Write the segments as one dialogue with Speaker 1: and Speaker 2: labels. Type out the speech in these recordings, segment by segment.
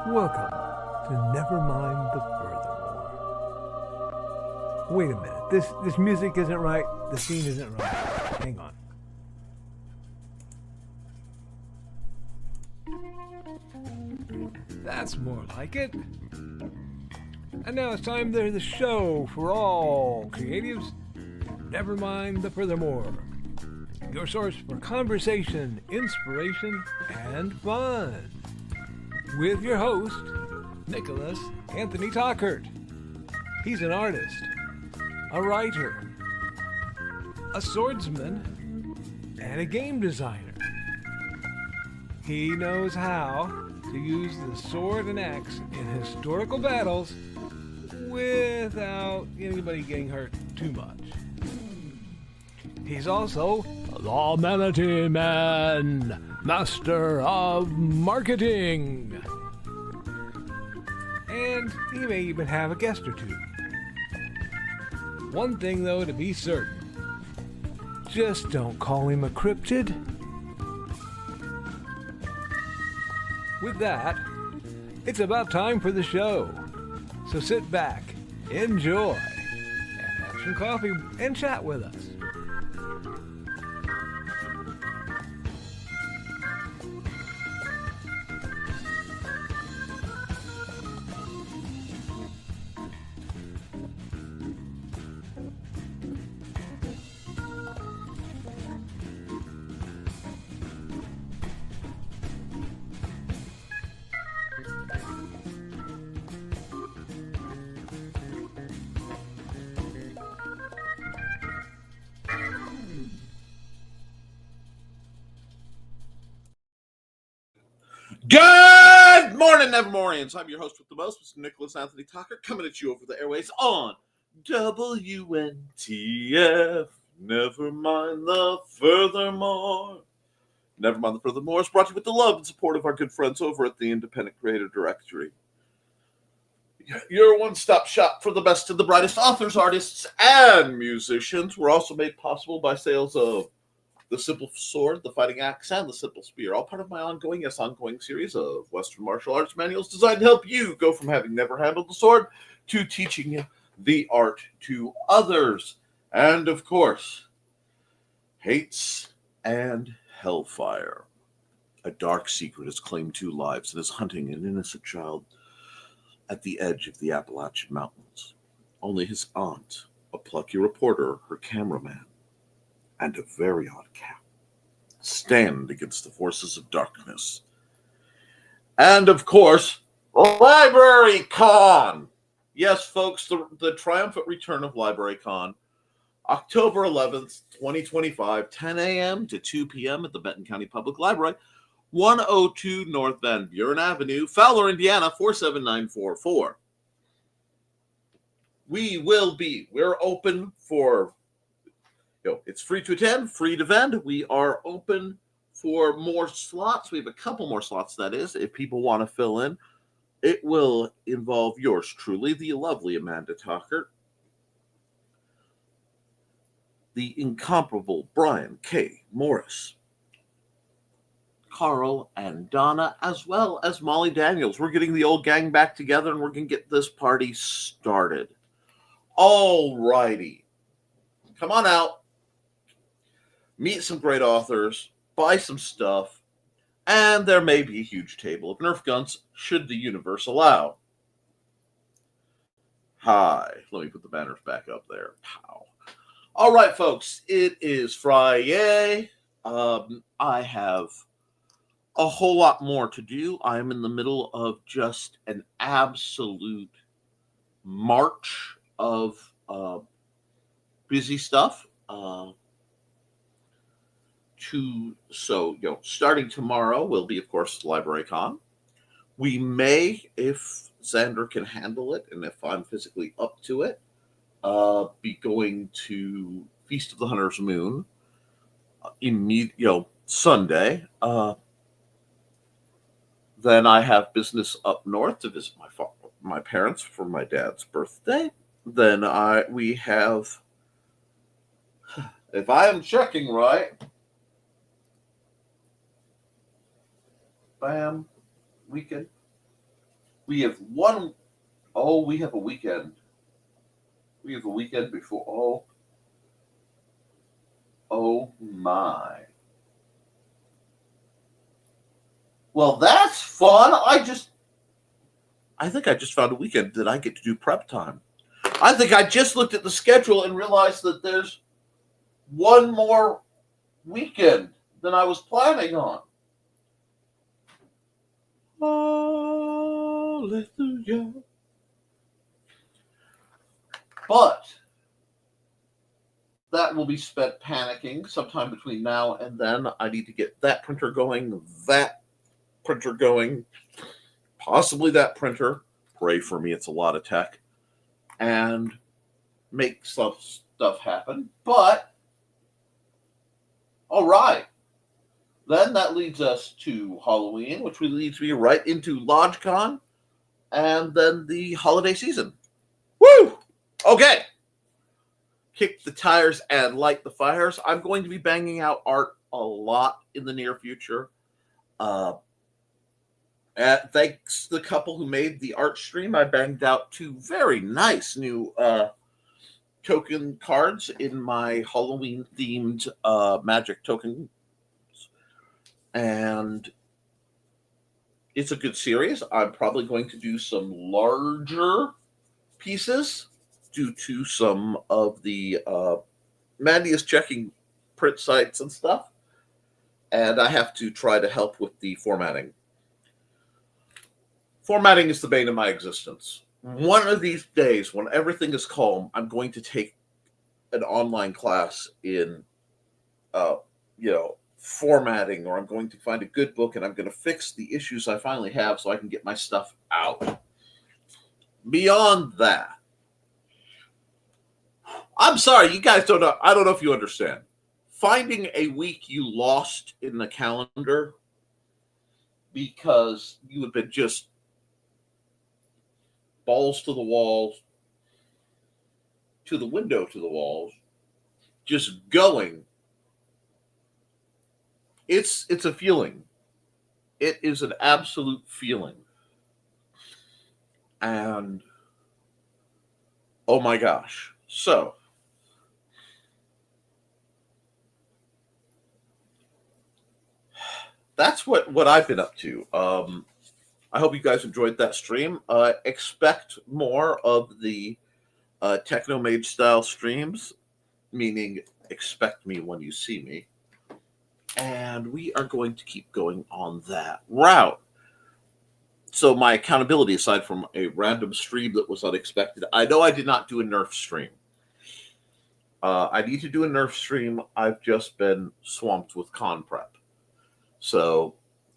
Speaker 1: Welcome to Nevermind the Furthermore. Wait a minute, this music isn't right, the scene isn't right. Hang on. That's more like it. And now it's time to the show for all creatives. Nevermind the Furthermore. Your source for conversation, inspiration, and fun. With your host, Nicholas Anthony Tockert. He's an artist, a writer, a swordsman, and a game designer. He knows how to use the sword and axe in historical battles without anybody getting hurt too much. He's also the Manatee Man, master of marketing. And he may even have a guest or two. One thing, though, to be certain. Just don't call him a cryptid. With that, it's about time for the show. So sit back, enjoy, and have some coffee and chat with us.
Speaker 2: Good morning, Nevermorians. I'm your host with the most, Mr. Nicholas Anthony Tockert, coming at you over the airways on WNTF. Nevermind the Furthermore. Nevermind the Furthermore is brought to you with the love and support of our good friends over at the Independent Creator Directory. Your one-stop shop for the best and the brightest authors, artists, and musicians. We're also made possible by sales of the Simple Sword, the Fighting Axe, and the Simple Spear, all part of my ongoing series of Western martial arts manuals designed to help you go from having never handled the sword to teaching the art to others. And, of course, Hates and Hellfire. A dark secret has claimed 2 lives and is hunting an innocent child at the edge of the Appalachian Mountains. Only his aunt, a plucky reporter, her cameraman, and a very odd cat stand against the forces of darkness. And, of course, Library Con. Yes, folks, the triumphant return of Library Con. October 11th, 2025, 10 a.m. to 2 p.m. at the Benton County Public Library, 102 North Van Buren Avenue, Fowler, Indiana, 47944. We're open for... It's free to attend, free to vend. We are open for more slots. We have a couple more slots, that is, if people want to fill in. It will involve yours truly, the lovely Amanda Tockert, the incomparable Brian K. Morris, Carl and Donna, as well as Molly Daniels. We're getting the old gang back together, and we're going to get this party started. All righty. Come on out. Meet some great authors, buy some stuff, and there may be a huge table of Nerf guns should the universe allow. Hi. Let me put the banners back up there. Pow. All right, folks. It is Friday. I have a whole lot more to do. I'm in the middle of just an absolute march of busy stuff. Starting tomorrow will be, of course, Library Con. We may, if Xander can handle it, and if I'm physically up to it, be going to Feast of the Hunter's Moon Sunday. Then I have business up north to visit my parents for my dad's birthday. Then we have, if I am checking right, bam, weekend. We have one. Oh, we have a weekend. We have a weekend before. Oh my. Well, that's fun. I think I just found a weekend that I get to do prep time. I think I just looked at the schedule and realized that there's one more weekend than I was planning on. Hallelujah. But that will be spent panicking sometime between now and then. I need to get that printer going, possibly that printer. Pray for me, it's a lot of tech. And make some stuff happen. But, all right. Then that leads us to Halloween, which leads me right into LodgeCon, and then the holiday season. Woo! Okay. Kick the tires and light the fires. I'm going to be banging out art a lot in the near future. Thanks to the couple who made the art stream, I banged out 2 very nice new token cards in my Halloween-themed magic token. And it's a good series. I'm probably going to do some larger pieces due to some of the Mandy is checking print sites and stuff, and I have to try to help with the formatting. Formatting is the bane of my existence. One of these days, when everything is calm, I'm going to take an online class in, formatting, or I'm going to find a good book and I'm going to fix the issues I finally have so I can get my stuff out. Beyond that, I'm sorry, you guys don't know. I don't know if you understand. Finding a week you lost in the calendar because you have been just balls to the walls, to the window, to the walls, just going. It's a feeling. It is an absolute feeling. And oh my gosh. So that's what I've been up to. I hope you guys enjoyed that stream. Expect more of the Techno Mage style streams, meaning expect me when you see me. And we are going to keep going on that route. So my accountability, aside from a random stream that was unexpected, I know I did not do a Nerf stream. I need to do a Nerf stream. I've just been swamped with con prep. So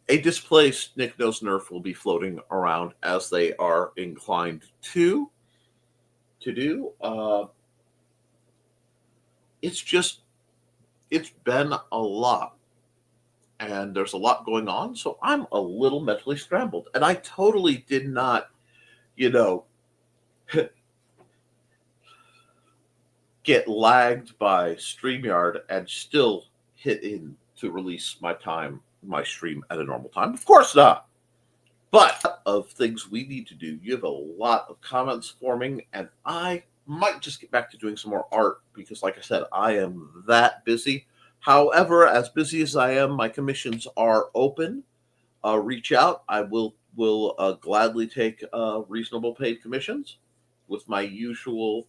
Speaker 2: a displaced Nick Knows Nerf will be floating around as they are inclined to do. It's been a lot. And there's a lot going on, so I'm a little mentally scrambled. And I totally did not, get lagged by StreamYard and still hit in to release my stream at a normal time. Of course not. But of things we need to do, you have a lot of comments forming, and I might just get back to doing some more art because, like I said, I am that busy. However, as busy as I am, my commissions are open. Reach out. I will gladly take reasonable paid commissions with my usual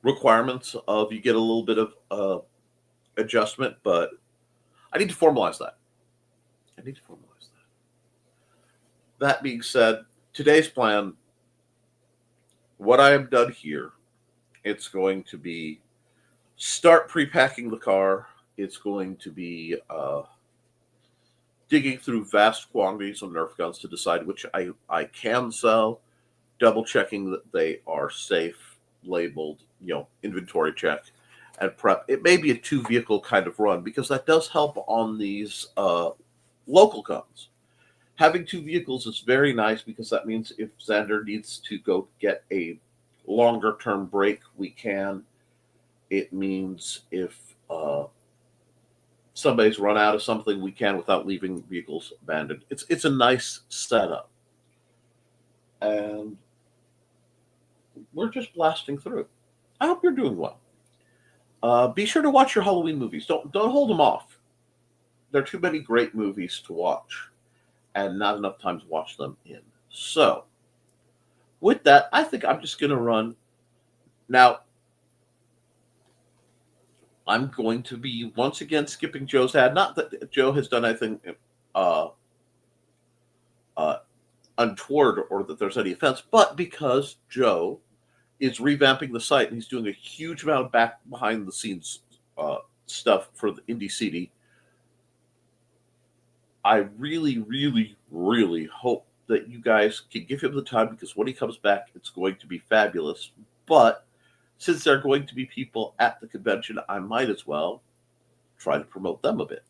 Speaker 2: requirements of you get a little bit of adjustment, but I need to formalize that. That being said, today's plan, what I have done here, it's going to be start pre-packing the car. It's going to be digging through vast quantities of Nerf guns to decide which I can sell, double checking that they are safe, labeled, inventory check, and prep. It may be a 2-vehicle kind of run because that does help on these local guns. Having 2 vehicles is very nice because that means if Xander needs to go get a longer term break, we can. It means if somebody's run out of something, we can without leaving vehicles abandoned. It's a nice setup. And we're just blasting through. I hope you're doing well. Be sure to watch your Halloween movies. Don't hold them off. There are too many great movies to watch and not enough time to watch them in. So, with that, I think I'm just going to run. Now, I'm going to be once again skipping Joe's ad. Not that Joe has done anything untoward or that there's any offense, but because Joe is revamping the site and he's doing a huge amount of behind the scenes stuff for the Indie CD. I really, really, really hope that you guys can give him the time, because when he comes back, it's going to be fabulous. But since there are going to be people at the convention, I might as well try to promote them a bit.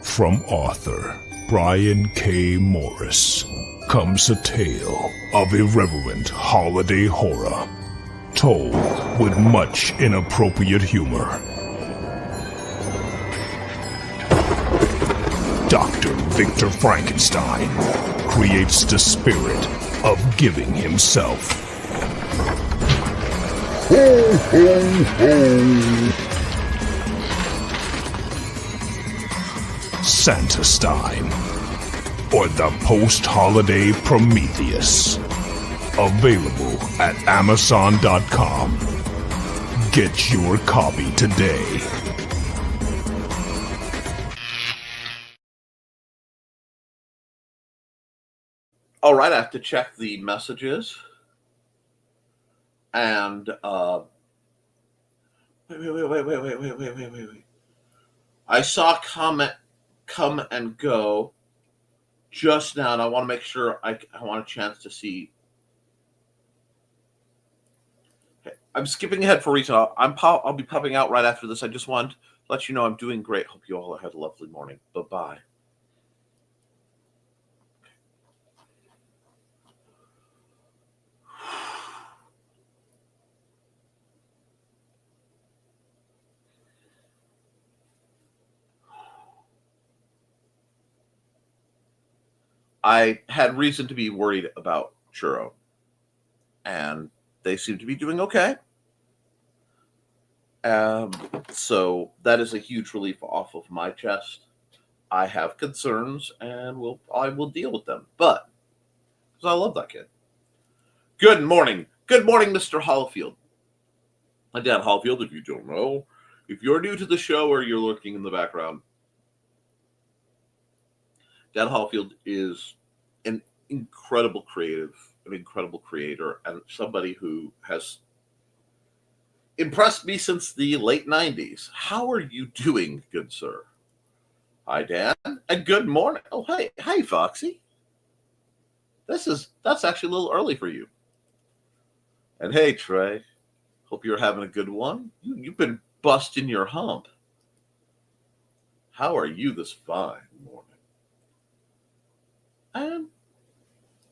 Speaker 3: From author Brian K. Morris comes a tale of irreverent holiday horror, told with much inappropriate humor. Dr. Victor Frankenstein creates the spirit of giving himself. Ho, ho, ho! Santastine, or the post-holiday Prometheus. Available at Amazon.com. Get your copy today.
Speaker 2: All right, I have to check the messages. And wait. I saw a comment come and go just now, and I want to make sure I want a chance to see. Okay, I'm skipping ahead for a reason. I'll be popping out right after this. I just wanted to let you know I'm doing great. Hope you all had a lovely morning. Bye-bye. I had reason to be worried about Churro, and they seem to be doing okay. So that is a huge relief off of my chest. I have concerns, and I will deal with them, but because I love that kid. Good morning, Mr. Hollifield. My dad Hollifield, if you don't know, if you're new to the show or you're lurking in the background, Dad Hollifield is an incredible creative, an incredible creator, and somebody who has impressed me since the late 90s. How are you doing, good sir? Hi, Dan, and good morning. Oh, hey, Foxy. That's actually a little early for you. And hey, Trey, hope you're having a good one. You've been busting your hump. How are you this fine morning? And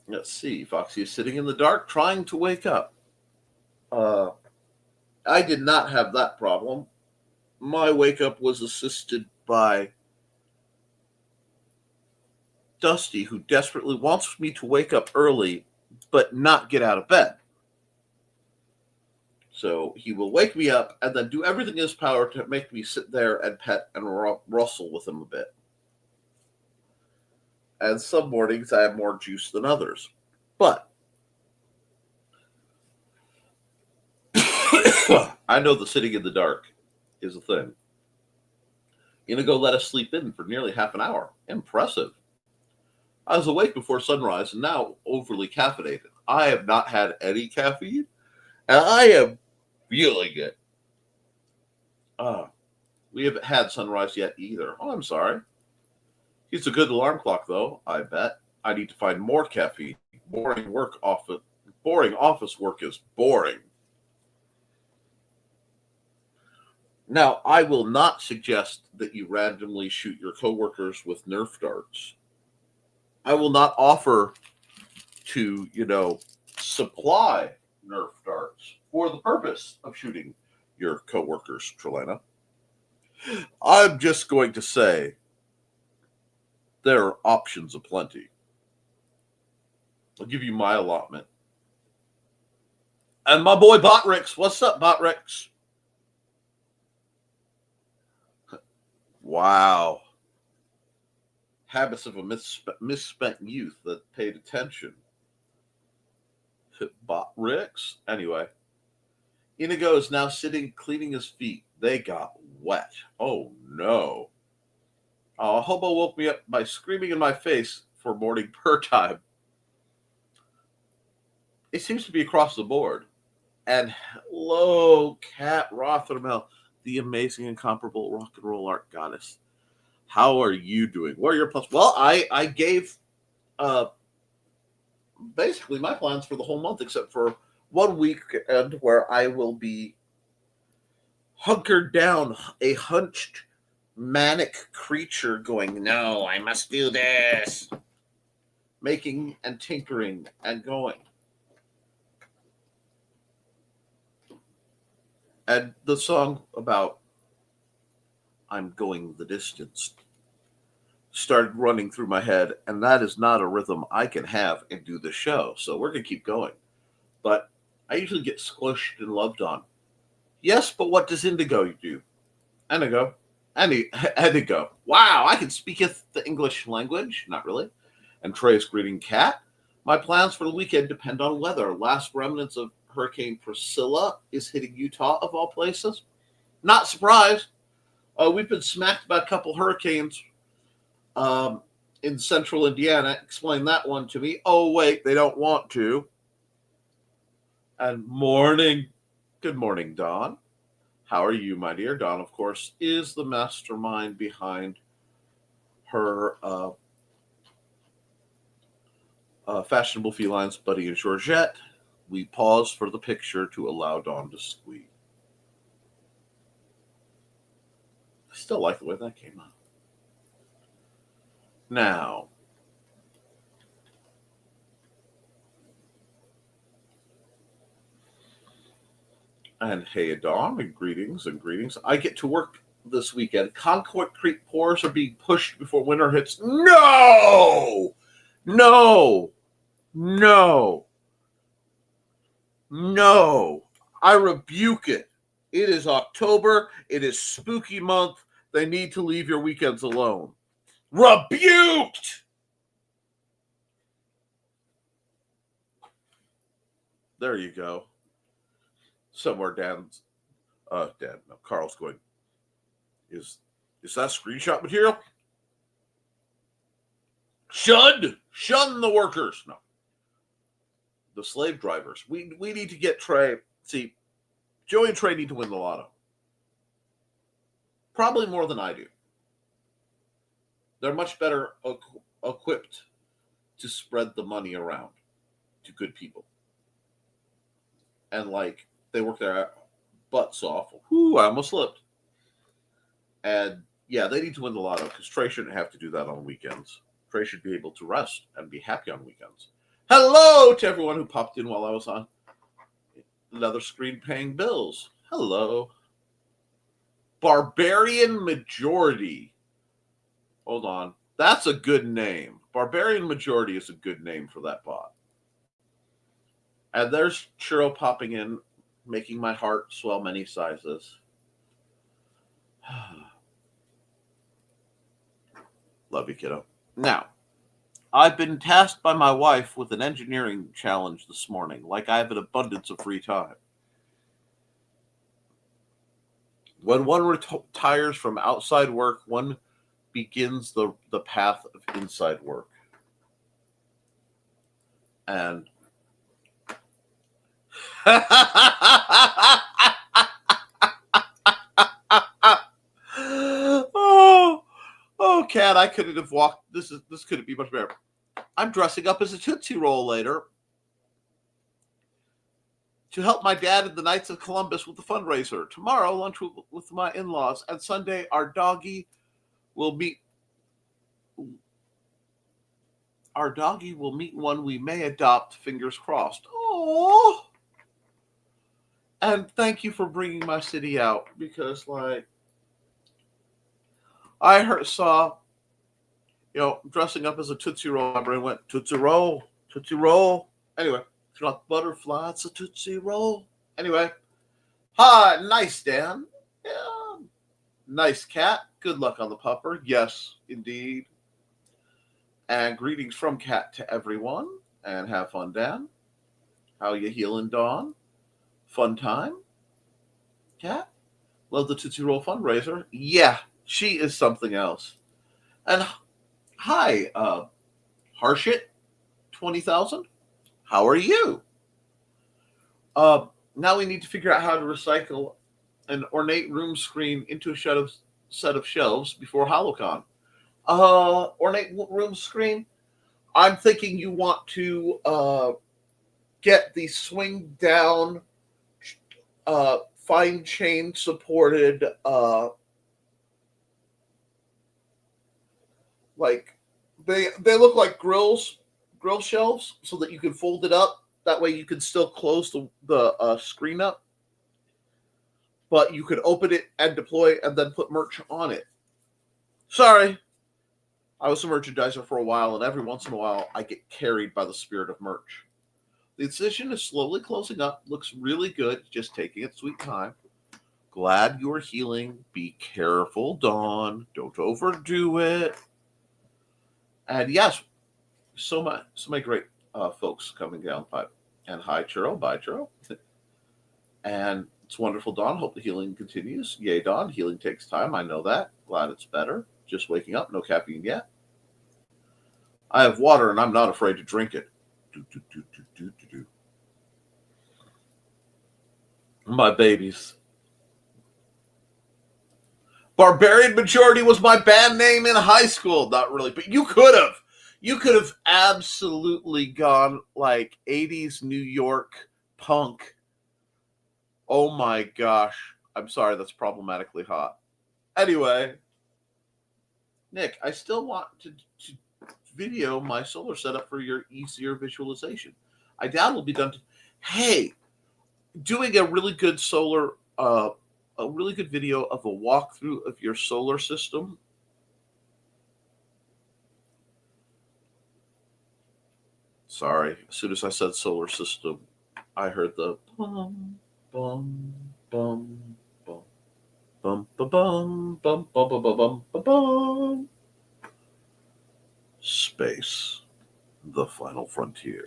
Speaker 2: let's see, Foxy is sitting in the dark trying to wake up. I did not have that problem. My wake up was assisted by Dusty, who desperately wants me to wake up early but not get out of bed. So he will wake me up and then do everything in his power to make me sit there and pet and rustle with him a bit. And some mornings I have more juice than others. But I know the sitting in the dark is a thing. Inigo let us sleep in for nearly half an hour. Impressive. I was awake before sunrise and now overly caffeinated. I have not had any caffeine, and I am feeling it. We haven't had sunrise yet either. Oh, I'm sorry. He's a good alarm clock, though, I bet. I need to find more caffeine. Boring office work is boring. Now, I will not suggest that you randomly shoot your coworkers with Nerf darts. I will not offer to, supply Nerf darts for the purpose of shooting your coworkers, Trelena. I'm just going to say there are options aplenty. I'll give you my allotment. And my boy Botrix. What's up, Botrix? Wow. Habits of a misspent youth that paid attention. Botrix? Anyway. Inigo is now sitting, cleaning his feet. They got wet. Oh, no. A hobo woke me up by screaming in my face for morning purr time. It seems to be across the board. And hello, Kat Rothermel, the amazing, incomparable rock and roll art goddess. How are you doing? What are your plans? Well, I gave basically my plans for the whole month, except for 1 weekend where I will be hunkered down, a hunched, manic creature going, no, I must do this. Making and tinkering and going. And the song about I'm going the distance started running through my head, and that is not a rhythm I can have and do the show. So we're going to keep going. But I usually get squished and loved on. Yes, but what does Indigo do? Indigo. Wow, I can speaketh the English language. Not really. And Trey's greeting Cat. My plans for the weekend depend on weather. Last remnants of Hurricane Priscilla is hitting Utah, of all places. Not surprised. We've been smacked by a couple hurricanes in central Indiana. Explain that one to me. Oh, wait, they don't want to. And good morning, Dawn. How are you, my dear? Dawn, of course, is the mastermind behind her Fashionable Felines, Buddy and Georgette. We pause for the picture to allow Dawn to squeak. I still like the way that came out. Now, and hey, Dawn, and greetings. I get to work this weekend. Concord Creek pours are being pushed before winter hits. No! I rebuke it. It is October. It is spooky month. They need to leave your weekends alone. Rebuked! There you go. Somewhere Carl's going, is that screenshot material? Shun the workers. No. The slave drivers. We need to get Trey. See, Joey and Trey need to win the lotto. Probably more than I do. They're much better equipped to spread the money around to good people. And they work their butts off. Whoo, I almost slipped. And yeah, they need to win the lotto because Trey shouldn't have to do that on weekends. Trey should be able to rest and be happy on weekends. Hello to everyone who popped in while I was on another screen paying bills. Hello. Barbarian Majority. Hold on. That's a good name. Barbarian Majority is a good name for that bot. And there's Churro popping in, making my heart swell many sizes. Love you, kiddo. Now, I've been tasked by my wife with an engineering challenge this morning, like I have an abundance of free time. When one retires from outside work, one begins the path of inside work. And oh, Cat, I couldn't have walked. This couldn't be much better. I'm dressing up as a Tootsie Roll later to help my dad and the Knights of Columbus with the fundraiser. Tomorrow, lunch with my in-laws, and Sunday, our doggy will meet. Our doggy will meet one we may adopt. Fingers crossed. Oh. And thank you for bringing my city out because, I saw, dressing up as a Tootsie Roll. My brain went, Tootsie Roll, Tootsie Roll. Anyway, it's not butterfly, it's a Tootsie Roll. Anyway, hi, nice, Dan. Yeah, nice cat. Good luck on the pupper. Yes, indeed. And greetings from Cat to everyone. And have fun, Dan. How you healing, Dawn? Fun time? Cat? Love the Tootsie Roll fundraiser. Yeah, she is something else. And hi, Harshit, 20,000. How are you? Now we need to figure out how to recycle an ornate room screen into a set of shelves before HoloCon. Ornate room screen? I'm thinking you want to get the swing down, fine chain supported, like they look like grill shelves, so that you can fold it up. That way you can still close the screen up, but you could open it and deploy and then put merch on it. Sorry, I was a merchandiser for a while, and every once in a while I get carried by the spirit of merch. The incision is slowly closing up. Looks really good. Just taking its sweet time. Glad you are healing. Be careful, Dawn. Don't overdo it. And yes, so many great folks coming down the pipe. And hi, Churro. Bye, Churro. And it's wonderful, Dawn. Hope the healing continues. Yay, Dawn. Healing takes time. I know that. Glad it's better. Just waking up. No caffeine yet. I have water, and I'm not afraid to drink it. My babies. Barbarian Majority was my band name in high school. Not really, but you could have absolutely gone like 80s New York punk. Oh my gosh. I'm sorry, that's problematically hot. Anyway, Nick, I still want to video my solar setup for your easier visualization. I doubt it'll be done. Hey, doing a really good a really good video of a walkthrough of your solar system. Sorry, as soon as I said solar system, I heard the bum, bum, bum, bum, bum, bum, bum, bum, bum, bum, bum, bum, bum. Space, the final frontier.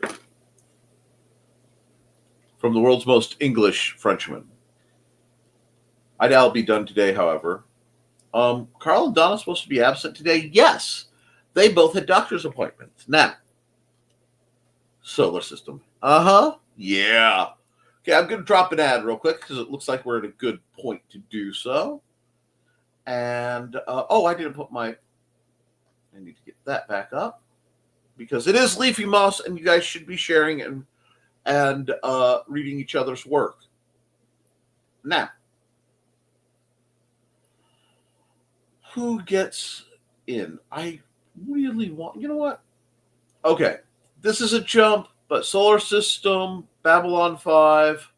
Speaker 2: From the world's most English Frenchman. I doubt it'll be done today, however. Carl and Donna supposed to be absent today? Yes. They both had doctor's appointments. Now, solar system. Uh-huh. Yeah. Okay, I'm going to drop an ad real quick because it looks like we're at a good point to do so. And, I didn't put I need to get that back up because it is Leafy Moss and you guys should be sharing and reading each other's work. Now, who gets in? I really want, you know what? Okay, this is a jump, but solar system, Babylon 5.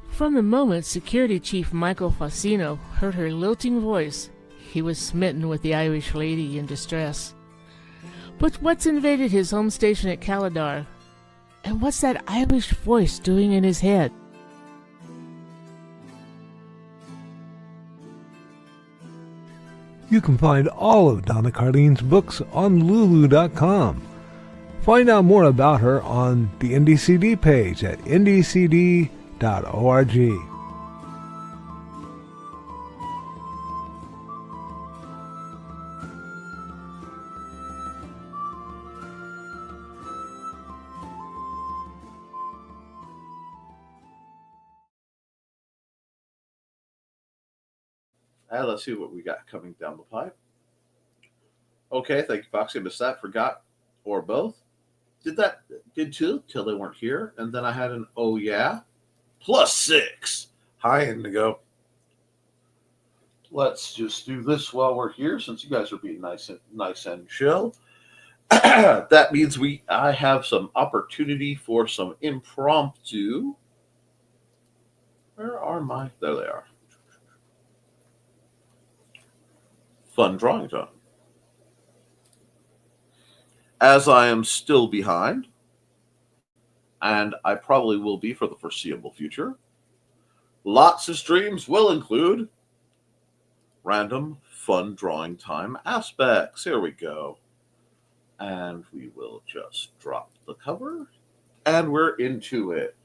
Speaker 4: From the moment Security Chief Michael Fassino heard her lilting voice, he was smitten with the Irish lady in distress. But what's invaded his home station at Caladar? And what's that Irish voice doing in his head?
Speaker 1: You can find all of Donna Carlene's books on Lulu.com. Find out more about her on the NDCD page at ndcd.org.
Speaker 2: Let's see what we got coming down the pipe. Okay, thank you, Foxy. I missed that. Forgot. Or both. Did two till they weren't here. And then I had an oh yeah. +6. Hi, Indigo. Let's just do this while we're here since you guys are being nice and chill. That means I have some opportunity for some impromptu. Where are my? There they are. Fun drawing time. As I am still behind, and I probably will be for the foreseeable future, lots of streams will include random fun drawing time aspects. Here we go. And we will just drop the cover. And we're into it.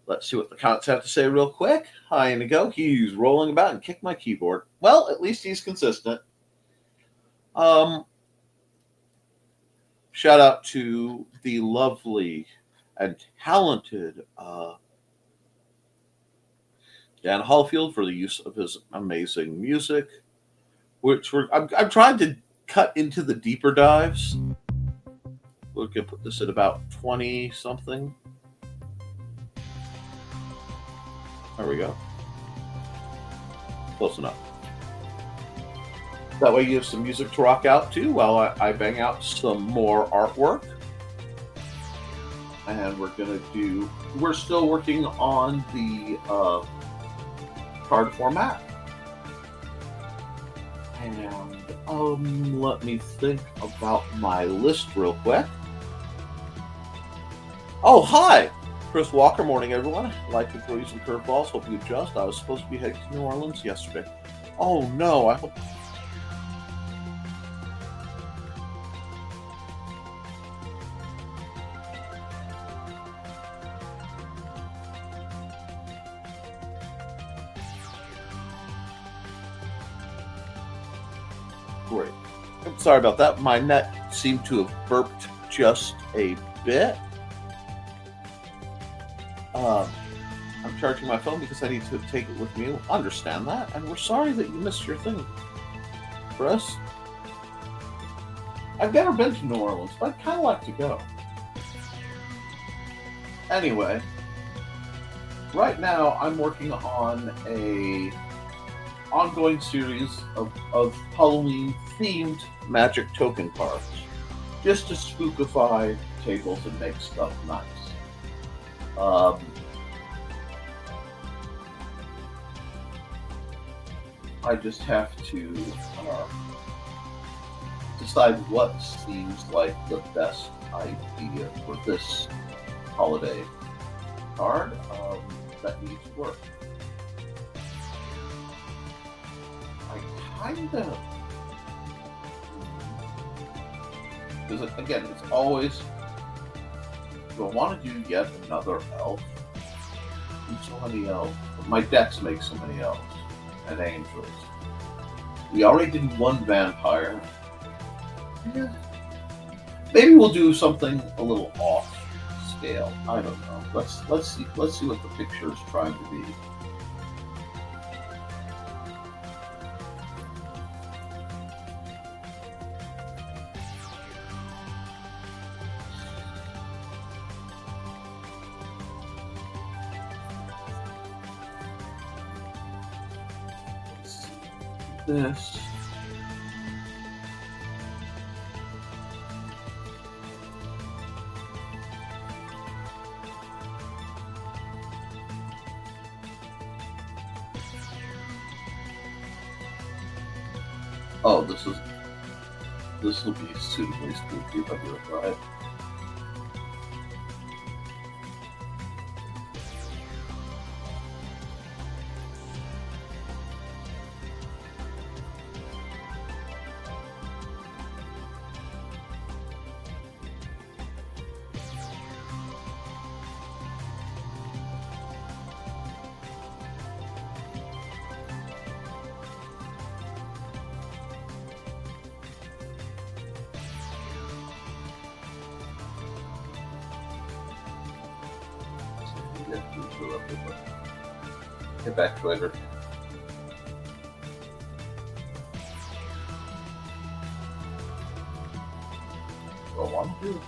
Speaker 2: Let's see what the comments have to say real quick. Hi, Inigo. He's rolling about and kicked my keyboard. Well, at least he's consistent. Shout out to the lovely and talented Dan Hallfield for the use of his amazing music, which I'm trying to cut into the deeper dives. We're going to put this at about 20 something. There we go. Close enough. That way you have some music to rock out to while I bang out some more artwork. And we're still working on the card format. And let me think about my list real quick. Oh, hi! Chris Walker, morning everyone. Like to throw you some curveballs, hope you adjust. I was supposed to be heading to New Orleans yesterday. Oh no, I hope... Great. I'm sorry about that. My net seemed to have burped just a bit. I'm charging my phone because I need to take it with me. Understand that, and we're sorry that you missed your thing, Chris. I've never been to New Orleans, but I'd kind of like to go. Anyway, right now I'm working on a ongoing series of Halloween-themed magic token cards, just to spookify tables and make stuff nice. I just have to decide what seems like the best idea for this holiday card that needs work. I kind of, because again, it's always, do I want to do yet another elf? So many elves. My decks make so many elves and angels. We already did one vampire. Yeah. Maybe we'll do something a little off scale. I don't know. Let's see what the picture is trying to be. This. Oh, this will be suitably spooky if I do it right. Get back to later. Go on, do.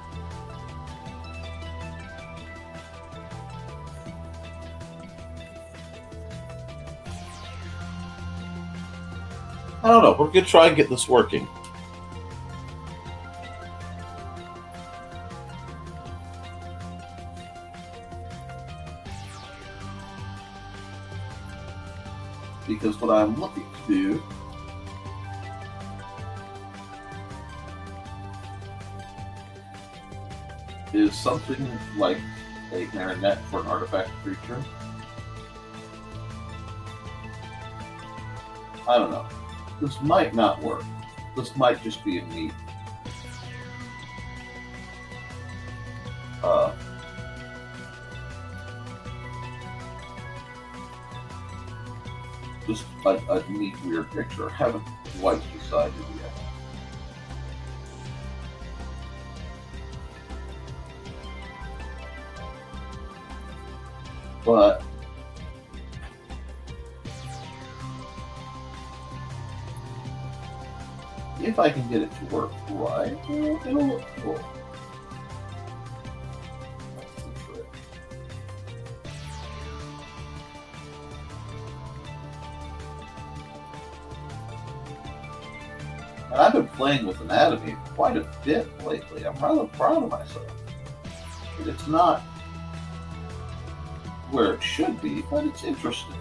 Speaker 2: I don't know. We're gonna try and get this working. Because what I'm looking to do is something like a marionette for an artifact creature. I don't know. This might not work. This might just be a neat just a neat weird picture. I haven't quite decided yet. But if I can get it to work right, it'll look cool. That's the trick. And I've been playing with anatomy quite a bit lately. I'm rather proud of myself. It's not where it should be, but it's interesting.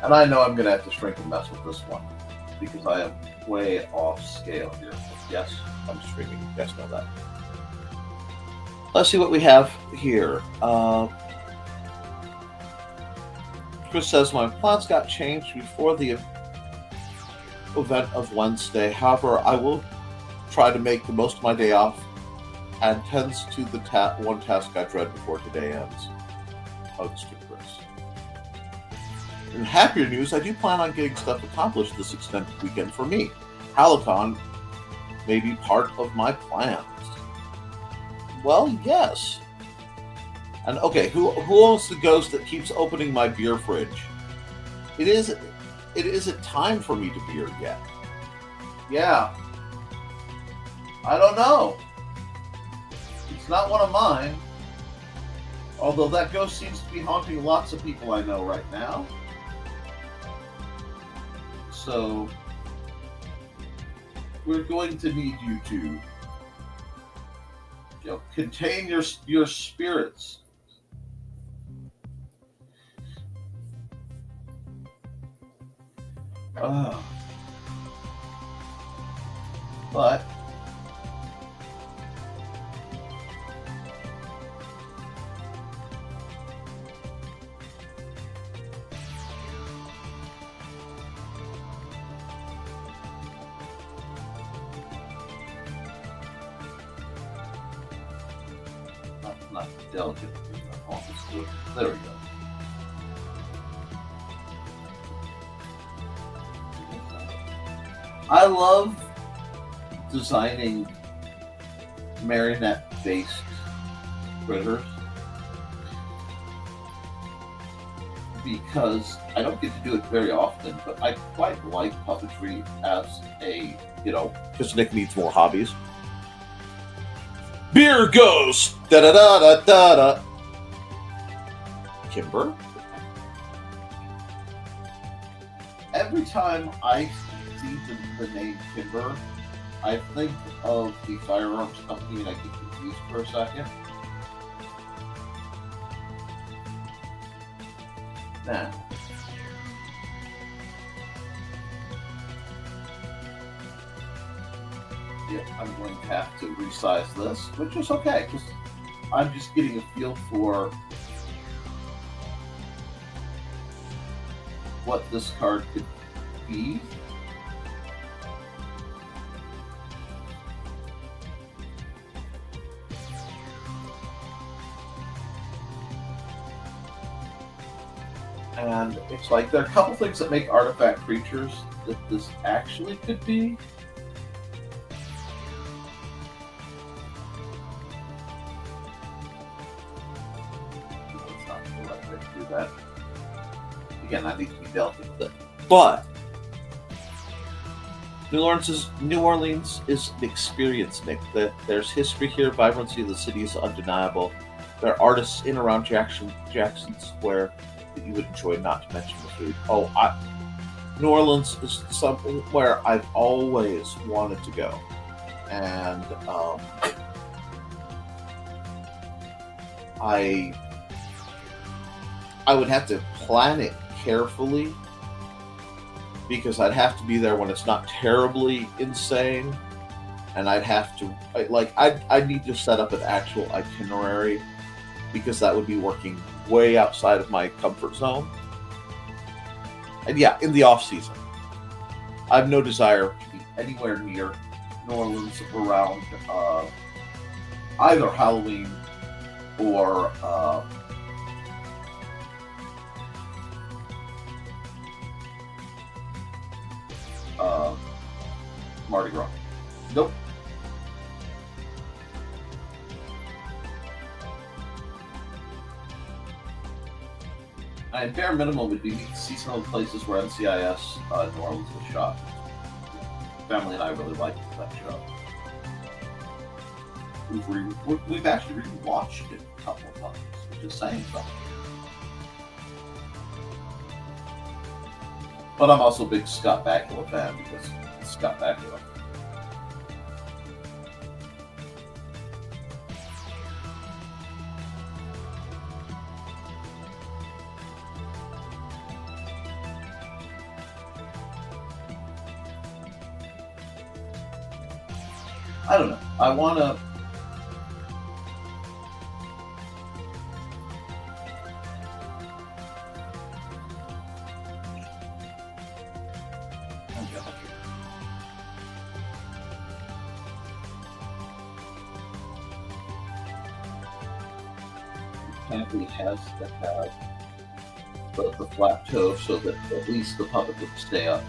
Speaker 2: And I know I'm going to have to shrink and mess with this one because I am way off scale here. Yes, I'm streaming. You guys know that. Let's see what we have here. Chris says, my plans got changed before the event of Wednesday. However, I will try to make the most of my day off and tends to the one task I dread before today ends. Hugs to Chris. In happier news, I do plan on getting stuff accomplished this extended weekend for me. Halocon may be part of my plans. Well, yes. And okay, who owns the ghost that keeps opening my beer fridge? It isn't time for me to beer yet. Yeah. I don't know. It's not one of mine. Although that ghost seems to be haunting lots of people I know right now. So we're going to need you to contain your spirits. But not delicate. There we go. I love designing marionette-based critters because I don't get to do it very often, but I quite like puppetry as a, because Nick needs more hobbies. Beer ghost! Da-da-da-da-da-da! Kimber? Every time I see the name Kimber, I think of the firearms company and I get confused for a second. Now, I'm going to have to resize this, which is okay, because I'm just getting a feel for what this card could be. And it's like there are a couple things that make artifact creatures that this actually could be. It's not the right way to do that. Again, I need to be delicate with it. But New Orleans is an experience, Nick. There's history here. Vibrancy of the city is undeniable. There are artists in around Jackson Square that you would enjoy, not to mention the food. New Orleans is something where I've always wanted to go. And I would have to plan it carefully, because I'd have to be there when it's not terribly insane, and I'd have to I'd need to set up an actual itinerary, because that would be working way outside of my comfort zone. And yeah, in the off season, I have no desire to be anywhere near New Orleans around either Halloween or Mardi Gras. Nope. And bare minimum would be to see some of the places where NCIS New Orleans was shot. Family and I really liked that show. We've actually rewatched it a couple of times, which is saying something. But I'm also a big Scott Bakula fan, because it's Scott Bakula. I don't know. I want to... Family has to have the flat toe so that at least the puppet would stay up.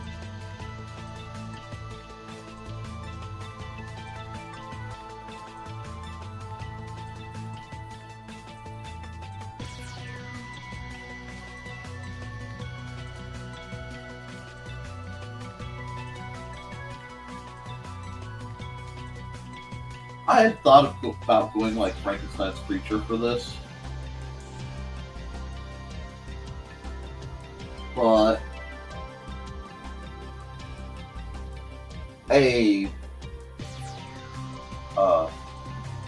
Speaker 2: I had thought about going like Frankenstein's creature for this, but a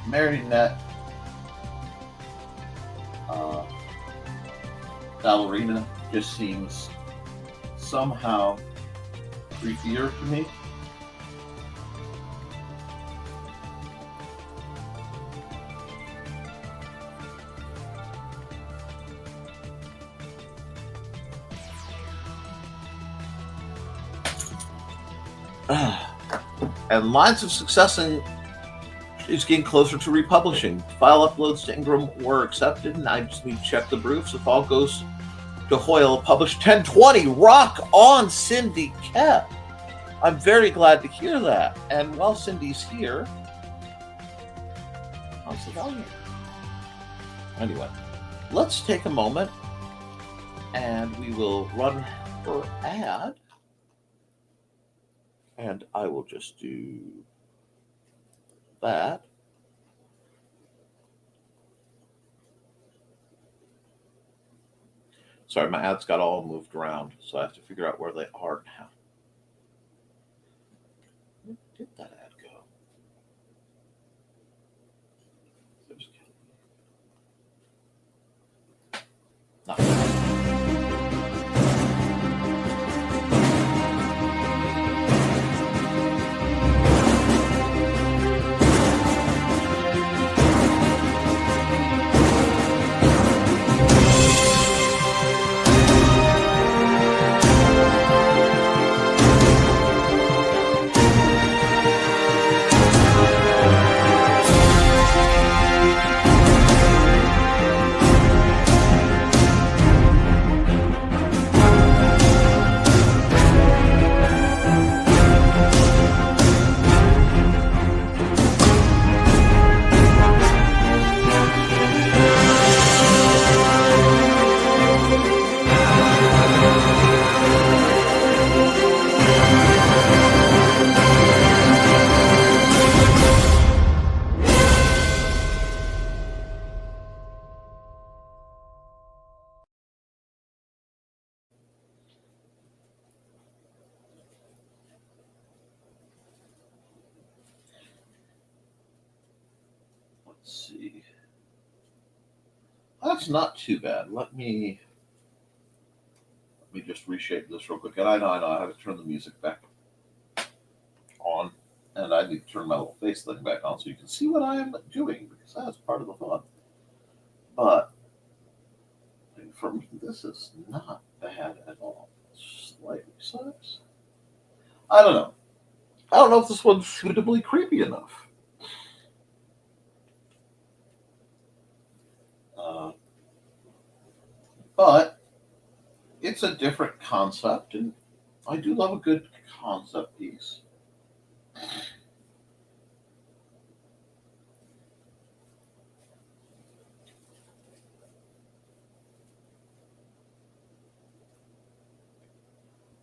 Speaker 2: marionette ballerina just seems somehow creepier to me. And Lines of Success is getting closer to republishing. File uploads to Ingram were accepted, and I just need to check the proofs. If all goes to Hoyle, published 10/20. Rock on, Cindy Koepp. I'm very glad to hear that. And while Cindy's here, how's the volume? Anyway, let's take a moment, and we will run her ad. And I will just do that. Sorry, my ads got all moved around, so I have to figure out where they are now. Where did that ad go? No. Let's see. That's not too bad. Let me me just reshape this real quick. And I know I have to turn the music back on. And I need to turn my little face thing back on so you can see what I am doing, because that's part of the fun. But for me, this is not bad at all. Slightly sucks. I don't know. I don't know if this one's suitably creepy enough. But it's a different concept, and I do love a good concept piece.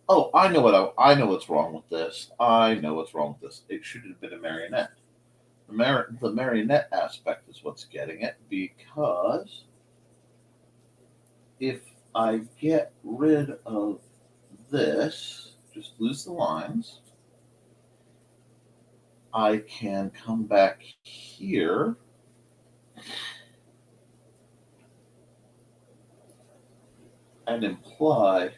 Speaker 2: Oh, I know what's wrong with this. I know what's wrong with this. It should have been a marionette. The marionette aspect is what's getting it, because if I get rid of this, just lose the lines, I can come back here and imply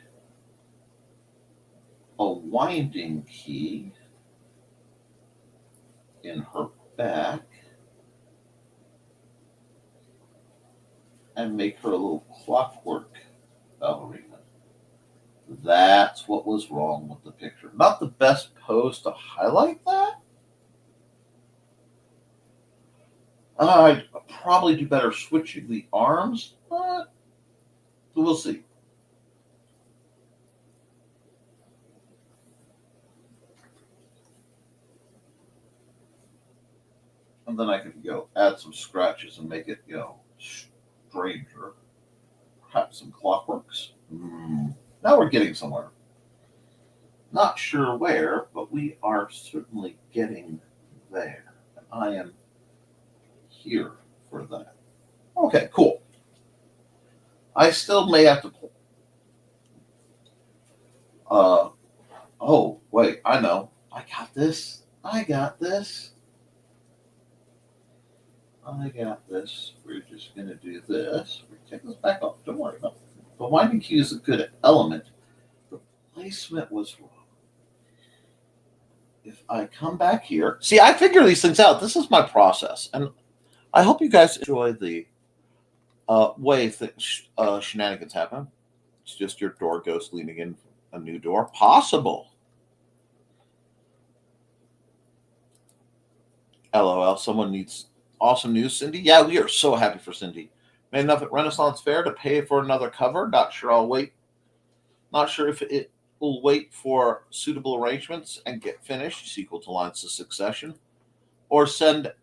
Speaker 2: a winding key in her back and make her a little clockwork ballerina. That's what was wrong with the picture. Not the best pose to highlight that. I'd probably do better switching the arms, but we'll see. And then I could, add some scratches and make it, stranger. Perhaps some clockworks. Now we're getting somewhere. Not sure where, but we are certainly getting there. And I am here for that. Okay, cool. I still may have to pull. Oh, wait, I know. I got this. We're just going to do this. We're take this back off. Don't worry about it. The winding key is a good element. The placement was wrong. If I come back here, see, I figure these things out. This is my process, and I hope you guys enjoy the way that shenanigans happen. It's just your door ghost leaning in a new door. Possible. LOL. Someone needs awesome news, Cindy. Yeah, we are so happy for Cindy. Made enough at Renaissance Fair to pay for another cover. Not sure I'll wait. Not sure if it will wait for suitable arrangements and get finished, sequel to Lines of Succession, or send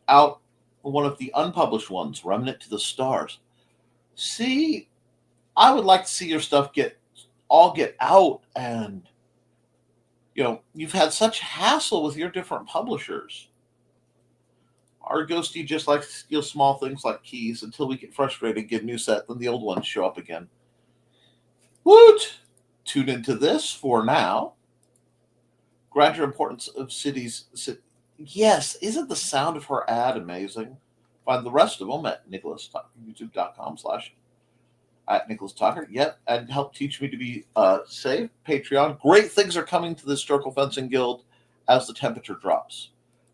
Speaker 2: out one of the unpublished ones, Remnant to the Stars. See, I would like to see your stuff get out, and you've had such hassle with your different publishers. Our ghosty just likes to steal small things like keys until we get frustrated and get a new set, then the old ones show up again. Woot! Tune into this for now. Gradual importance of cities. Yes, isn't the sound of her ad amazing? Find the rest of them at youtube.com/@NicholasTockert. Yep, and help teach me to be safe. Patreon. Great things are coming to the Historical Fencing Guild as the temperature drops.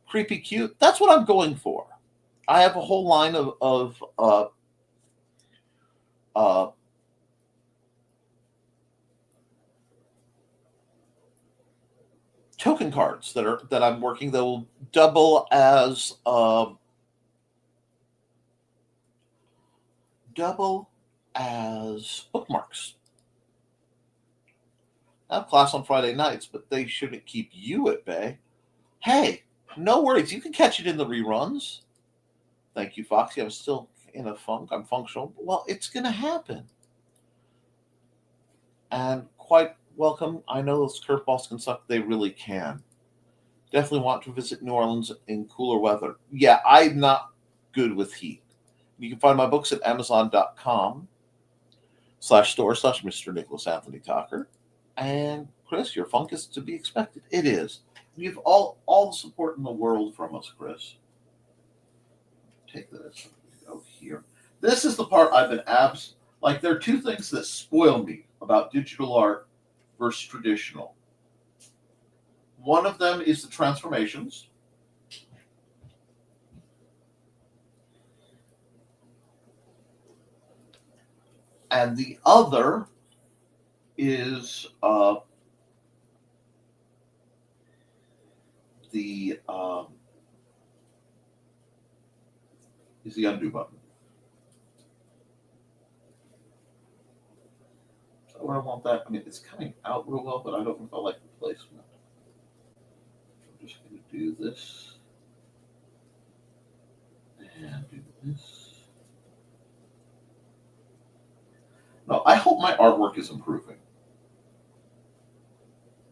Speaker 2: Creepy cute. That's what I'm going for. I have a whole line of token cards that I'm working that will double as bookmarks. I have class on Friday nights, but they shouldn't keep you at bay. Hey, no worries. You can catch it in the reruns. Thank you, Foxy. I'm still in a funk. I'm functional. Well, it's going to happen. And quite welcome. I know those curveballs can suck. They really can. Definitely want to visit New Orleans in cooler weather. Yeah, I'm not good with heat. You can find my books at amazon.com/store/Mr. Nicholas Anthony Tockert. And Chris, your funk is to be expected. It is. You have all the support in the world from us, Chris. Take this. Go here. This is the part I've been there are two things that spoil me about digital art versus traditional. One of them is the transformations. And the other is the undo button. So where I want that, I mean, it's coming out real well, but I don't know if I like the placement. I'm just going to do this and do this. No, I hope my artwork is improving.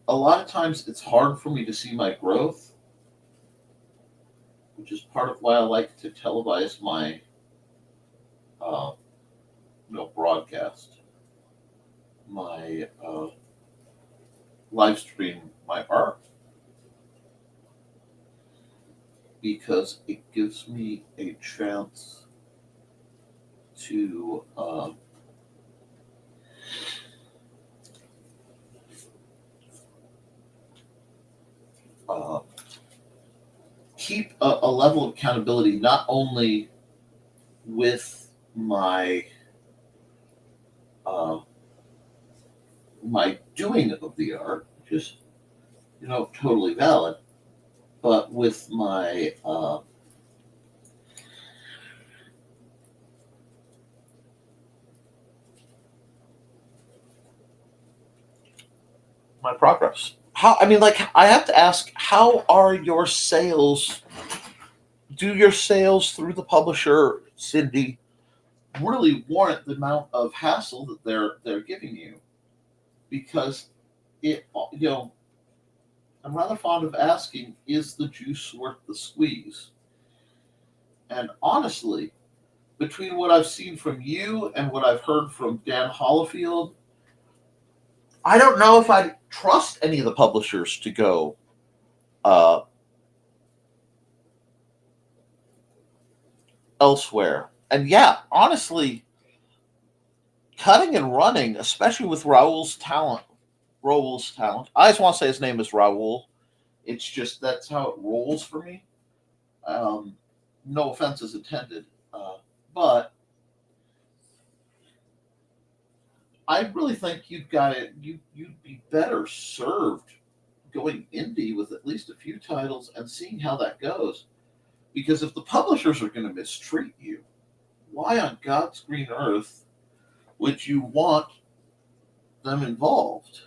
Speaker 2: A lot of times it's hard for me to see my growth, which is part of why I like to televise my broadcast, my live stream, my art, because it gives me a chance to keep a level of accountability, not only with my my doing of the art, which is, totally valid, but with my my progress. I have to ask, how are your sales? Do your sales through the publisher, Cindy, really warrant the amount of hassle that they're giving you? Because I'm rather fond of asking, is the juice worth the squeeze? And honestly, between what I've seen from you and what I've heard from Dan Hollifield, I don't know if I'd trust any of the publishers to go elsewhere. And yeah, honestly, cutting and running, especially with Raul's talent, I just want to say his name is Raul. It's just that's how it rolls for me. No offenses intended, but I really think you'd be better served going indie with at least a few titles and seeing how that goes. Because if the publishers are going to mistreat you, why on God's green earth would you want them involved?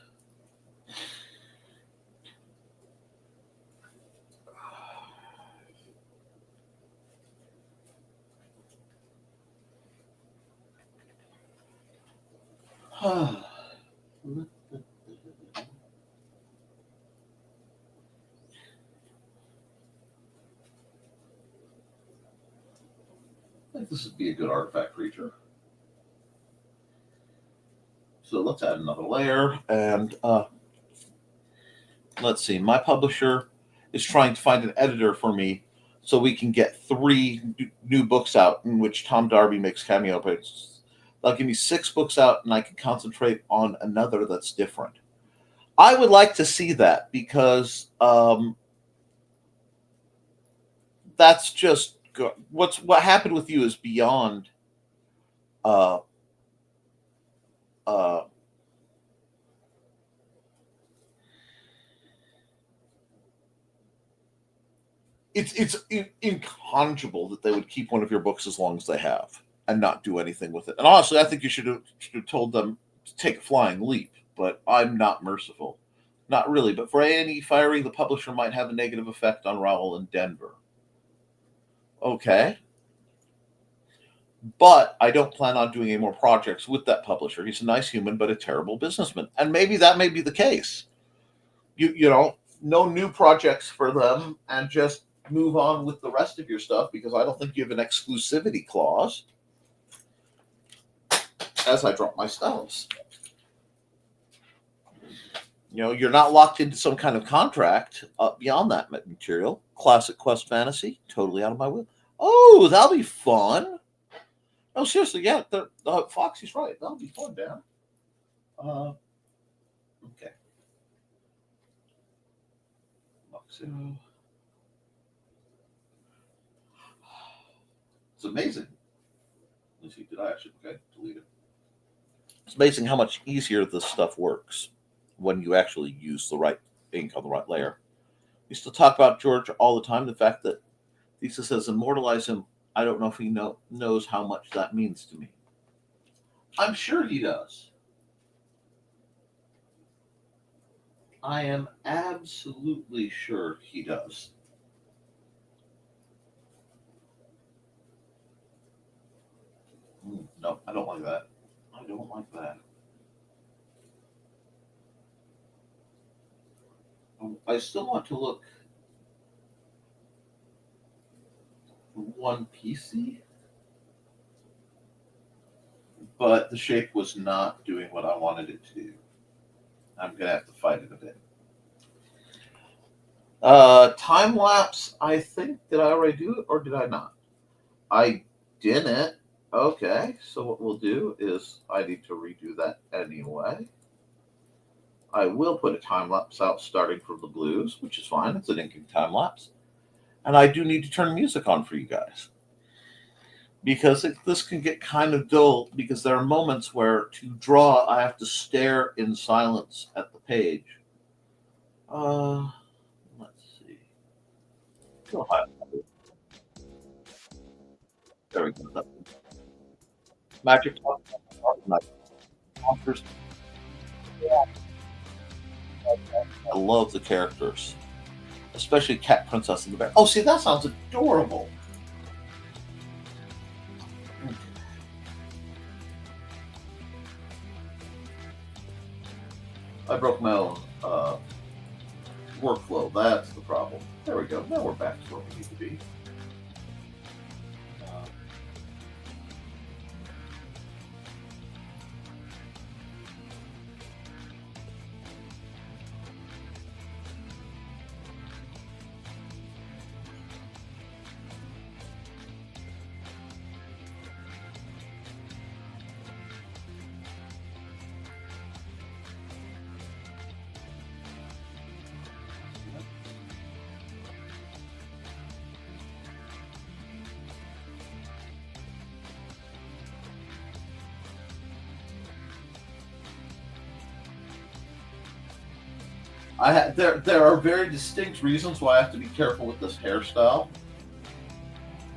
Speaker 2: I think this would be a good artifact creature. So let's add another layer, and let's see. My publisher is trying to find an editor for me so we can get 3 new books out in which Tom Darby makes cameo appearances. They'll give me 6 books out, and I can concentrate on another that's different. I would like to see that, because that's just what happened with you is beyond it's inconceivable that they would keep one of your books as long as they have and not do anything with it. And honestly, I think you should have told them to take a flying leap, but I'm not merciful. Not really, but for any firing the publisher might have a negative effect on Raoul in Denver. Okay. But I don't plan on doing any more projects with that publisher. He's a nice human, but a terrible businessman. And maybe that may be the case. You know, no new projects for them, and just move on with the rest of your stuff, because I don't think you have an exclusivity clause. As I drop my stones. You know, you're not locked into some kind of contract beyond that material. Classic Quest Fantasy, totally out of my wheel. Oh, that'll be fun. No, seriously, yeah, Foxy's right. That'll be fun, Dan. Okay. Zero. It's amazing. Let me see. Did I actually? Okay, delete it. It's amazing how much easier this stuff works when you actually use the right ink on the right layer. We used to talk about George all the time. The fact that Thesis has immortalized him. I don't know if he knows how much that means to me. I'm sure he does. I am absolutely sure he does. No, I don't like that. I don't like that. I still want to look one piecey, but the shape was not doing what I wanted it to do. I'm gonna have to fight it a bit. Time lapse. I think, did I already do it or did I not? I didn't. Okay, so what we'll do is I need to redo that anyway. I will put a time lapse out starting from the blues, which is fine. It's an inking time lapse. And I do need to turn music on for you guys. Because this can get kind of dull because there are moments where to draw I have to stare in silence at the page. Let's see. There we go. Magic Monsters. I love the characters, especially Cat Princess in the Bear. Oh, see, that sounds adorable. I broke my own workflow. That's the problem. There we go. Now we're back to where we need to be. There are very distinct reasons why I have to be careful with this hairstyle,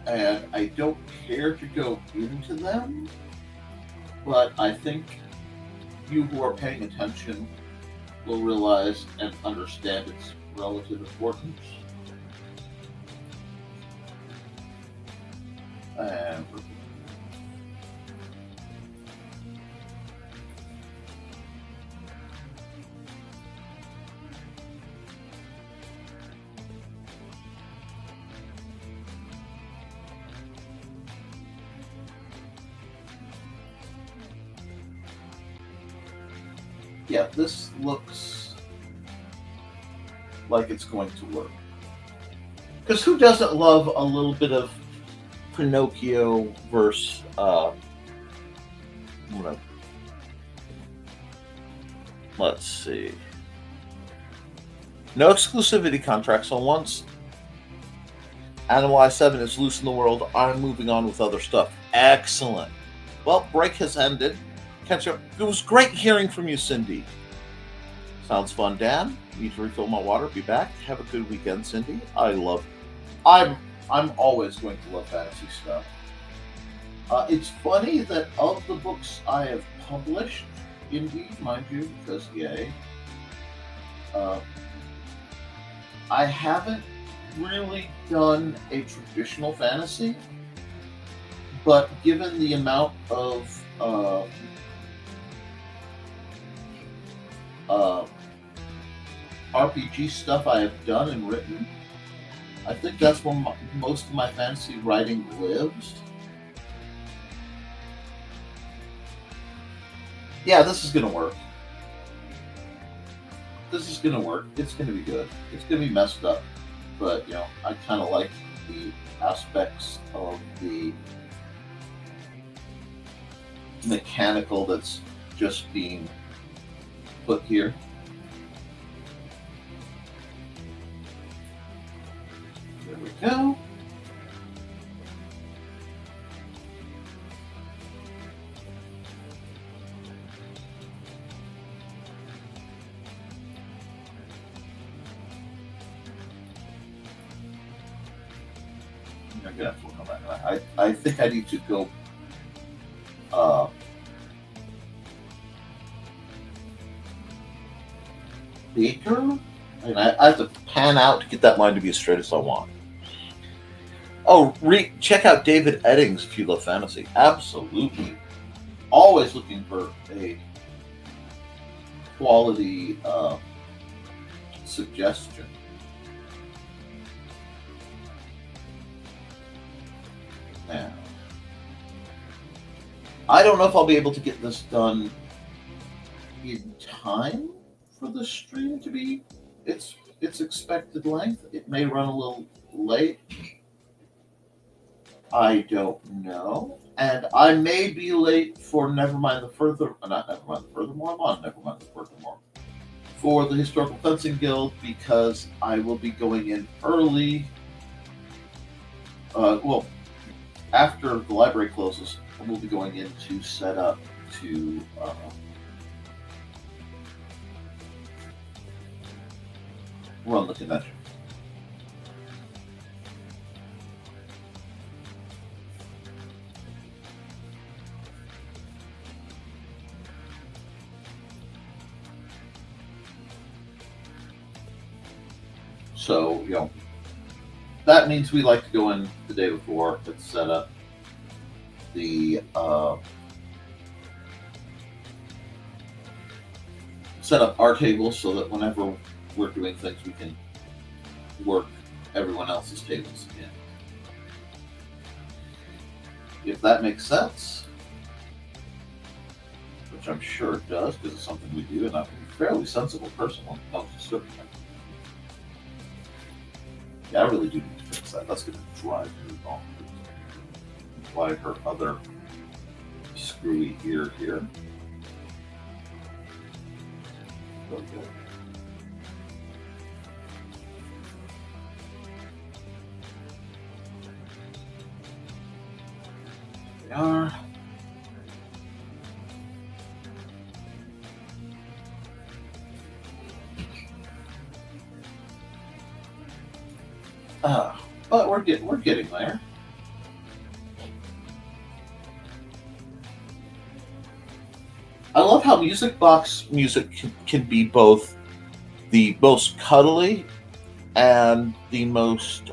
Speaker 2: and I don't care to go into them, but I think you who are paying attention will realize and understand its relative importance. And yeah, this looks like it's going to work. Because who doesn't love a little bit of Pinocchio versus let's see. No exclusivity contract, so once Animal I-7 is loose in the world, I'm moving on with other stuff. Excellent. Well, break has ended. Catch up. It was great hearing from you, Cindy. Sounds fun, Dan. Need to refill my water. Be back. Have a good weekend, Cindy. I'm always going to love fantasy stuff. It's funny that of the books I have published, indeed, mind you, because yay, I haven't really done a traditional fantasy, but given the amount of RPG stuff I have done and written, I think that's where most of my fantasy writing lives. Yeah, this is going to work. This is going to work. It's going to be good. It's going to be messed up. But, you know, I kind of like the aspects of the mechanical that's just being input here. There we go. I'm gonna have to work on that. I think I need to go bigger, and I have to pan out to get that line to be as straight as I want. Oh, check out David Eddings' If You Love Fantasy. Absolutely. Always looking for a quality suggestion. Now, I don't know if I'll be able to get this done in time for the stream to be its expected length. It may run a little late. I don't know. And I may be late for Nevermind the Furthermore. Not Nevermind the Furthermore. I'm on Nevermind the Furthermore. For the Historical Fencing Guild, because I will be going in early. Well, after the library closes, we'll be going in to set up to run the convention. So, you know, that means we like to go in the day before and set up the set up our tables so that whenever we're doing things, we can work everyone else's tables in. If that makes sense, which I'm sure it does, because it's something we do, and I'm a fairly sensible person when it comes to certain things. Yeah, I really do need to fix that. That's going to drive me bonkers. Apply her other screwy ear here. Really good. There we are. But we're getting there. I love how music box music can be both the most cuddly and the most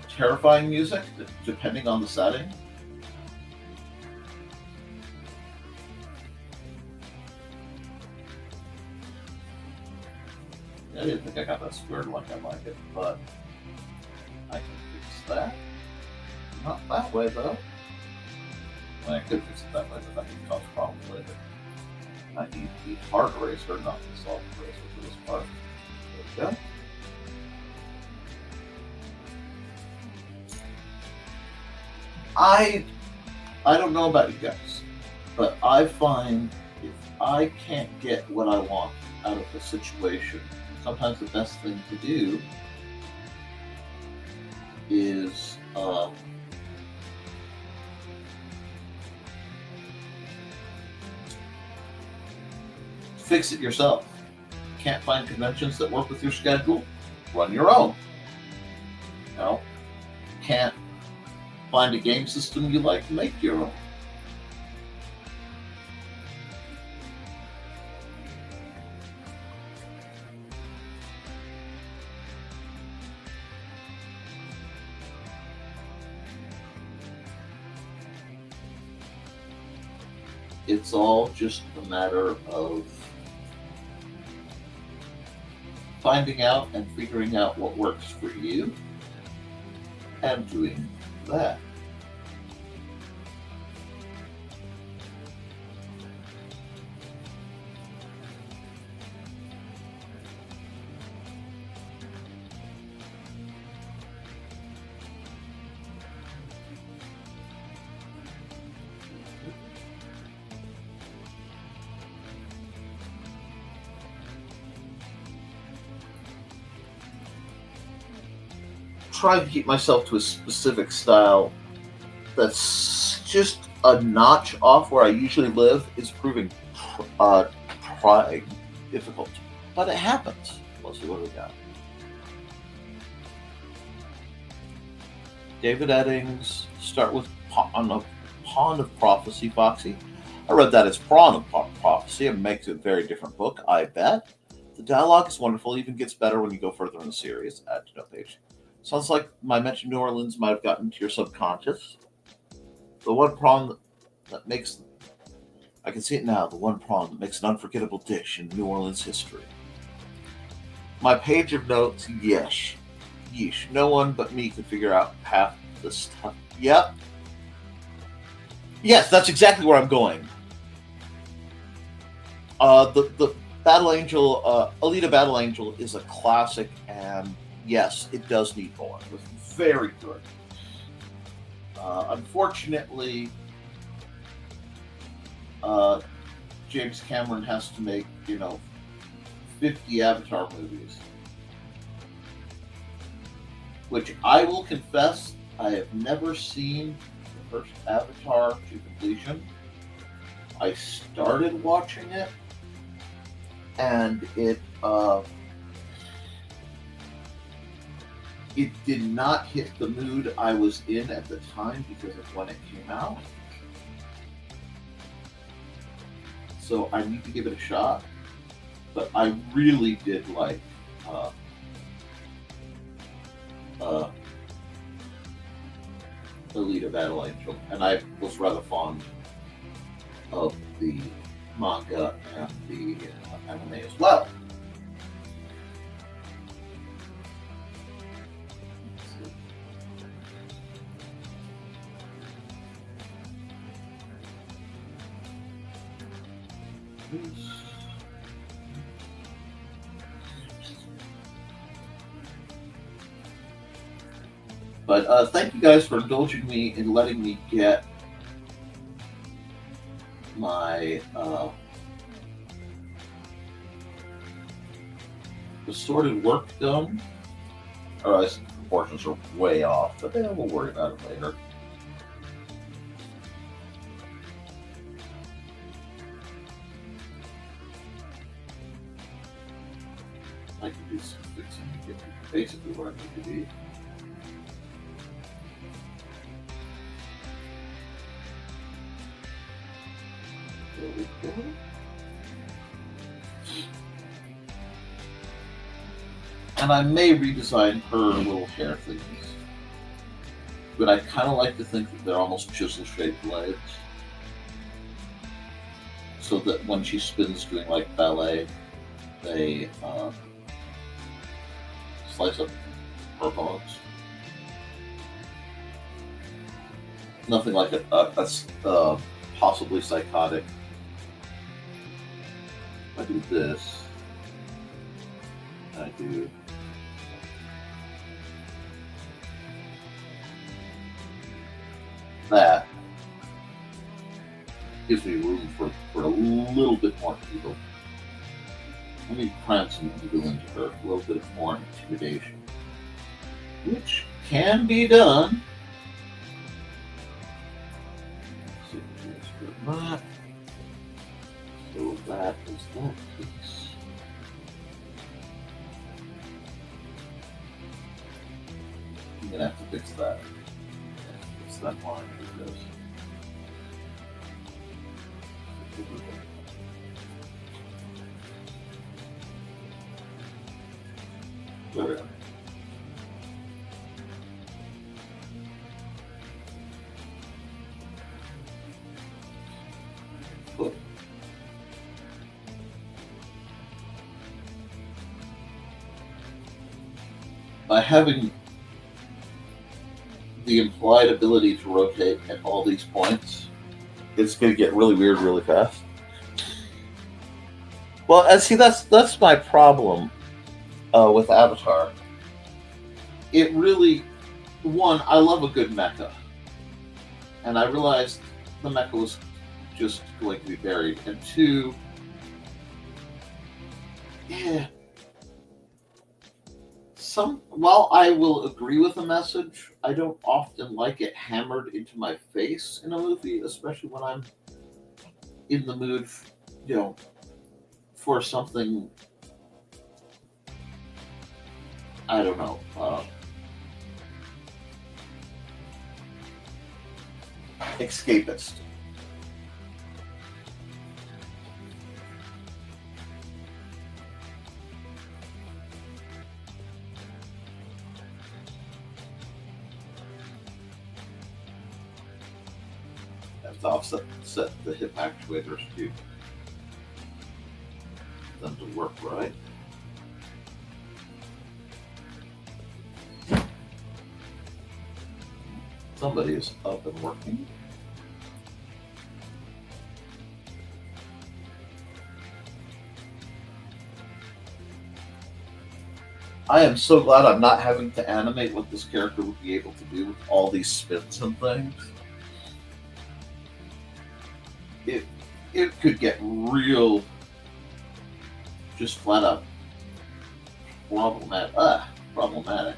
Speaker 2: terrifying music, depending on the setting. I didn't think I got that squared like I like it, but I can fix that. Not that way, though. Well, I could fix it that way, but that could cause problems later. I need the hard eraser, not the soft eraser for this part. There we go. I don't know about you guys, but I find if I can't get what I want out of the situation, sometimes the best thing to do is fix it yourself. Can't find conventions that work with your schedule? Run your own. You know, can't find a game system you like, make your own. It's all just a matter of finding out and figuring out what works for you and doing that. trying to keep myself to a specific style that's just a notch off where I usually live is proving trying difficult. But it happens. Let's see what we got. David Eddings, start with Pawn of Prophecy, Foxy. I read that as Prawn of Prophecy. It makes it a very different book, I bet. The dialogue is wonderful. It even gets better when you go further in the series. Add to note page. Sounds like my mention New Orleans might have gotten into your subconscious. The one prawn that makes... I can see it now. The one prawn that makes an unforgettable dish in New Orleans history. My page of notes, yeesh. Yeesh. No one but me could figure out half the stuff. Yep. Yes, that's exactly where I'm going. The Battle Angel, Alita Battle Angel is a classic, and yes, it does need more. It was very good. Unfortunately, James Cameron has to make, 50 Avatar movies. Which I will confess, I have never seen the first Avatar to completion. I started watching it, and it did not hit the mood I was in at the time because of when it came out. So I need to give it a shot. But I really did like Alita Battle Angel, and I was rather fond of the manga and the anime as well. But thank you guys for indulging me in letting me get my assorted work done. I realize the proportions are way off, but then we'll worry about it later. I can do some fixing to get basically what I need to be. There we go. And I may redesign her little hair things. But I kind of like to think that they're almost chisel-shaped legs. So that when she spins doing like ballet, they slice up her bones. Nothing like a possibly psychotic. I do this. I do that. Gives me room for a little bit more evil. Let me cram some evil into her, a little bit more intimidation. Which can be done. That. So that is that piece. I'm gonna have to fix that. Fix that line because there we go. By having the implied ability to rotate at all these points, it's going to get really weird really fast. Well, and see, that's my problem with Avatar. It really, one, I love a good mecha. And I realized the mecha was just going to be buried. And two, while I will agree with a message, I don't often like it hammered into my face in a movie, especially when I'm in the mood, for something. I don't know. Escapist. Have to offset the hip actuators to them to work right. Somebody is up and working. I am so glad I'm not having to animate what this character would be able to do with all these spins and things. It could get real, just flat out problematic.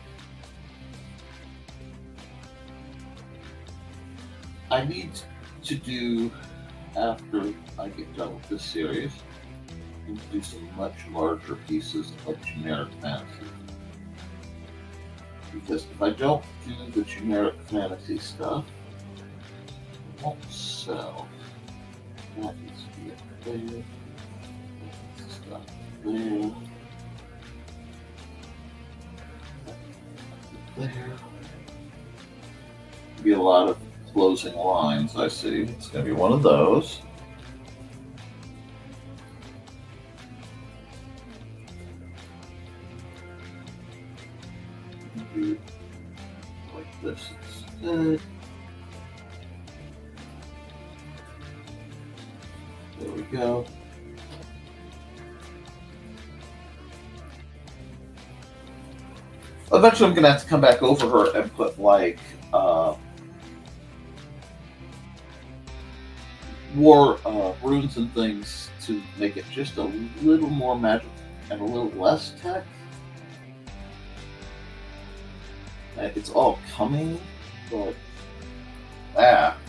Speaker 2: I need to do, after I get done with this series, do some much larger pieces of generic fantasy. Because if I don't do the generic fantasy stuff, it won't sell. That needs to be up there. That's stuff there. There. Be a lot of closing lines, I see. It's going to be one of those. Do like this instead. There we go. Eventually I'm going to have to come back over her and put like war runes and things to make it just a little more magic and a little less tech. It's all coming, but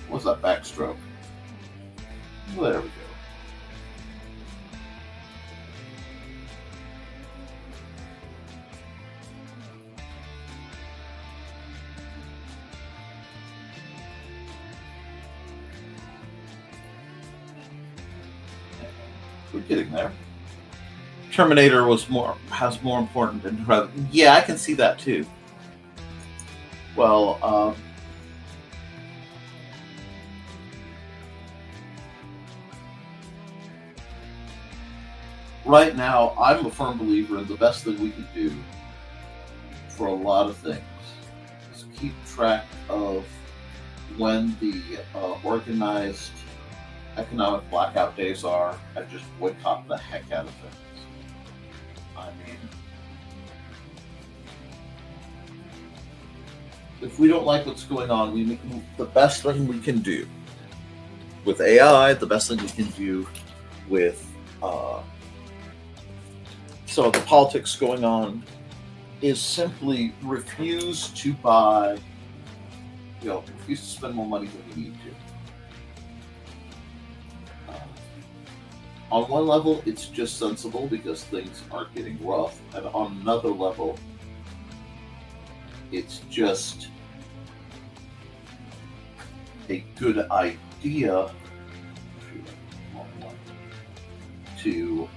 Speaker 2: what's that backstroke? There we go. We're getting there. Terminator has more important than yeah, I can see that too. Well, right now, I'm a firm believer in the best thing we can do for a lot of things is keep track of when the organized economic blackout days are and just boycott the heck out of things. I mean, if we don't like what's going on, the best thing we can do with AI, the best thing we can do with some of the politics going on is simply refuse to buy, refuse to spend more money than we need to. On one level, it's just sensible because things are getting rough, and on another level, it's just a good idea to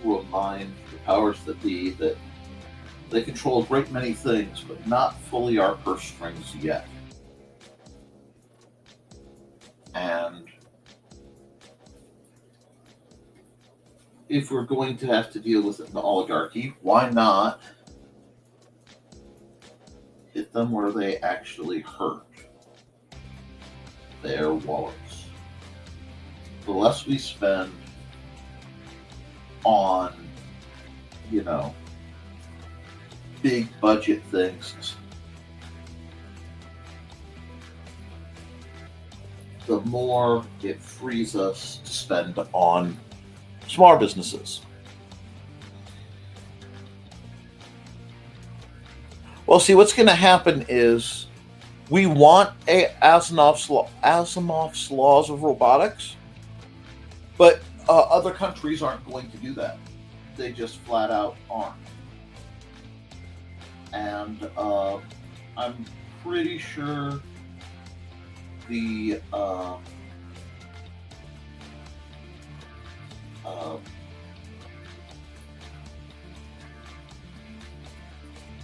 Speaker 2: remind the powers that be that they control a great many things, but not fully our purse strings yet. And if we're going to have to deal with it in the oligarchy, why not hit them where they actually hurt? Their wallets. The less we spend on, big budget things, the more it frees us to spend on small businesses. Well, see, what's going to happen is we want Asimov's laws of robotics, but other countries aren't going to do that. They just flat out aren't. And I'm pretty sure the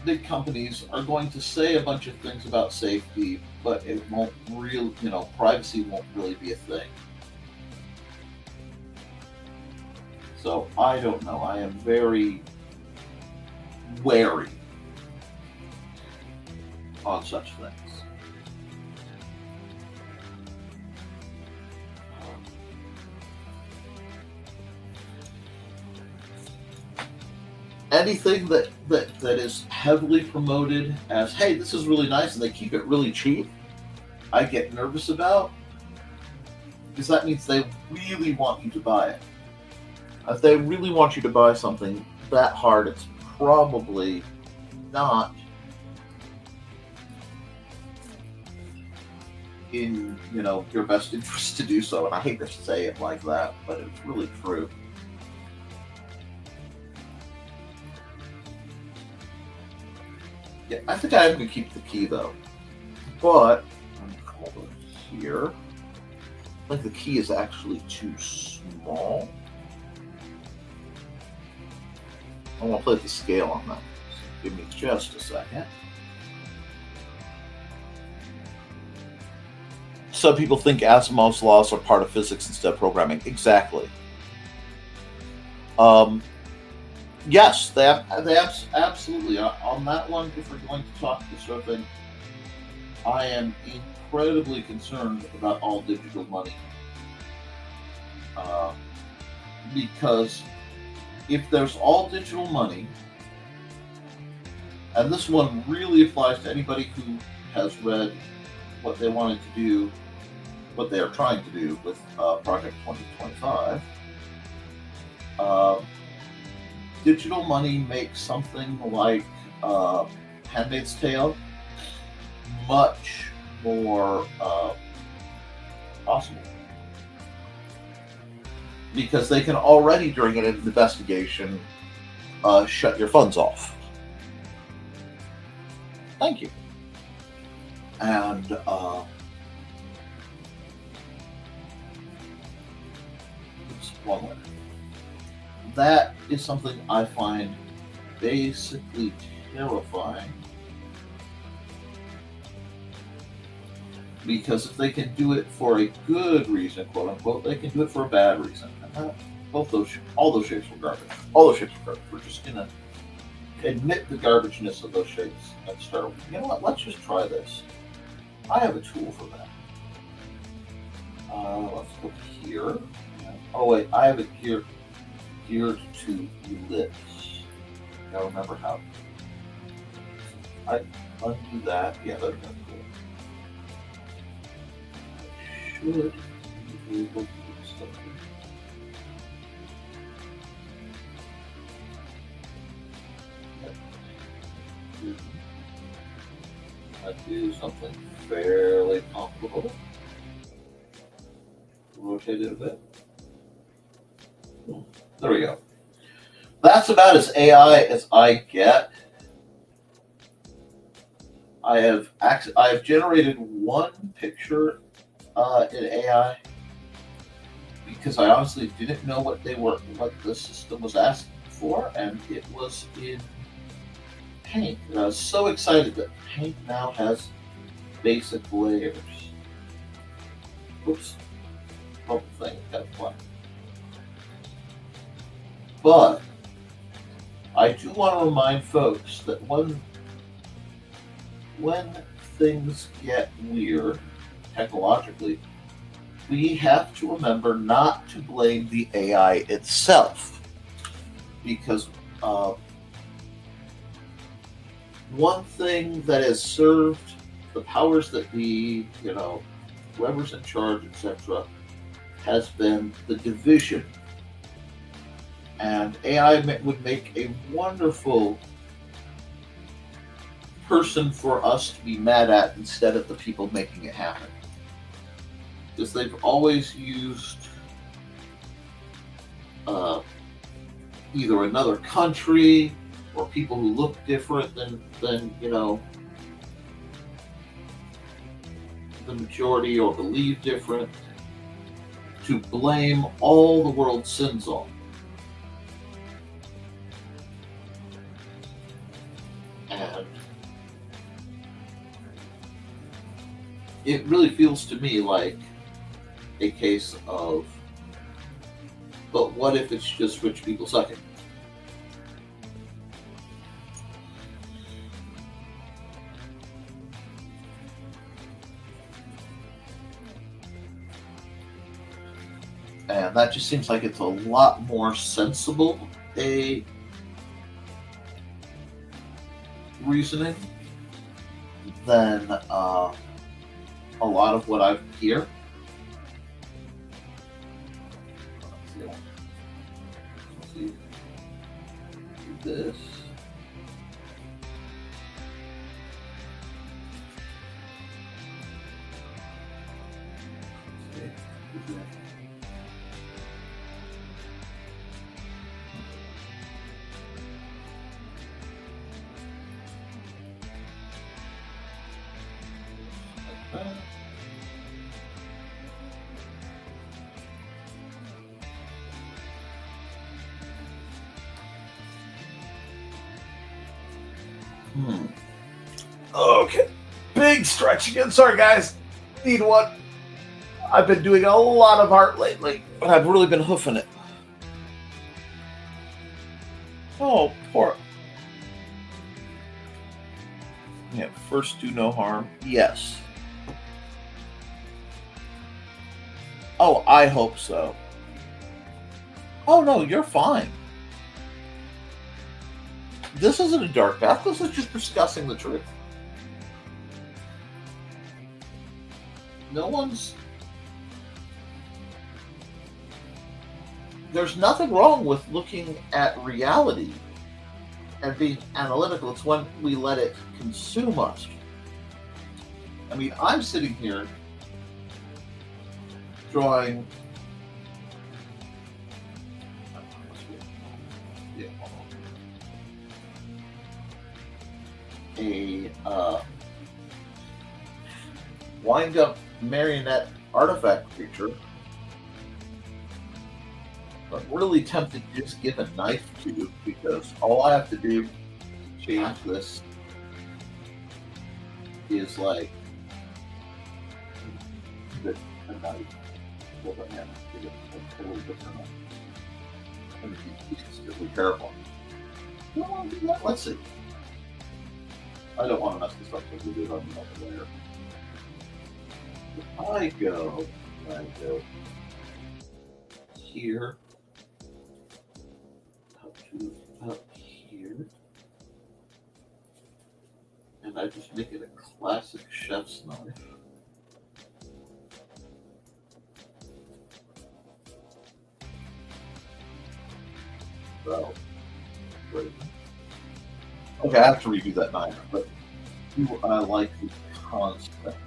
Speaker 2: big companies are going to say a bunch of things about safety, but it won't really, privacy won't really be a thing. So I don't know. I am very wary on such things. Anything that is heavily promoted as, hey, this is really nice, and they keep it really cheap, I get nervous about, because that means they really want you to buy it. If they really want you to buy something that hard, it's probably not in your best interest to do so. And I hate to say it like that, but it's really true. Yeah, I think I'm going to keep the key though, but I'm going to hold it here. I think the key is actually too small. I want to play with the scale on that. So give me just a second. Some people think Asimov's laws are part of physics instead of programming. Exactly. Yes, they absolutely. On that one, if we're going to talk this sort of thing, I am incredibly concerned about all digital money. Because if there's all digital money, and this one really applies to anybody who has read what they wanted to do, what they are trying to do with Project 2025, digital money makes something like Handmaid's Tale much more possible. Because they can already, during an investigation, shut your funds off. Thank you. And it's one way. That is something I find basically terrifying. Because if they can do it for a good reason, quote unquote, they can do it for a bad reason. And all those shapes were garbage. All those shapes were garbage. We're just gonna admit the garbageness of those shapes and start. You know what? Let's just try this. I have a tool for that. Let's go here. Oh wait, I have it geared to ellipse. Now remember how. I undo that. Yeah, that's cool. Should be able to do something. I do something fairly comfortable. Rotate it a bit. There we go. That's about as AI as I get. I have generated one picture in AI because I honestly didn't know what the system was asking for, and it was in Paint. And I was so excited that Paint now has basic layers. Oops. Whole thing got blank. But I do want to remind folks that when things get weird technologically, we have to remember not to blame the AI itself, because one thing that has served the powers that be, whoever's in charge, etc., has been the division. And AI would make a wonderful person for us to be mad at instead of the people making it happen. Because they've always used either another country or people who look different than the majority or believe different to blame all the world's sins on. And it really feels to me like a case of, but what if it's just rich people sucking? And that just seems like it's a lot more sensible a reasoning than a lot of what I hear. Let's see. Do this. Okay. Big stretch again. Sorry, guys. Need one. I've been doing a lot of art lately, but I've really been hoofing it. Oh, poor. Yeah, first do no harm. Yes. Oh, I hope so. Oh, no, you're fine. This isn't a dark path. This is just discussing the truth. No one's... There's nothing wrong with looking at reality and being analytical. It's when we let it consume us. I mean, I'm sitting here drawing... a wind-up marionette artifact creature. I'm really tempted to just give a knife to, because all I have to do to change this is like a knife. Well, but yeah, it's a totally different knife. I mean, he's really terrible. You don't want to do that? Let's see. I don't want to mess this up because we did on the layer. If I go here, up here, and I just make it a classic chef's knife. So, great. Okay, I have to redo that knife, but I like the concept.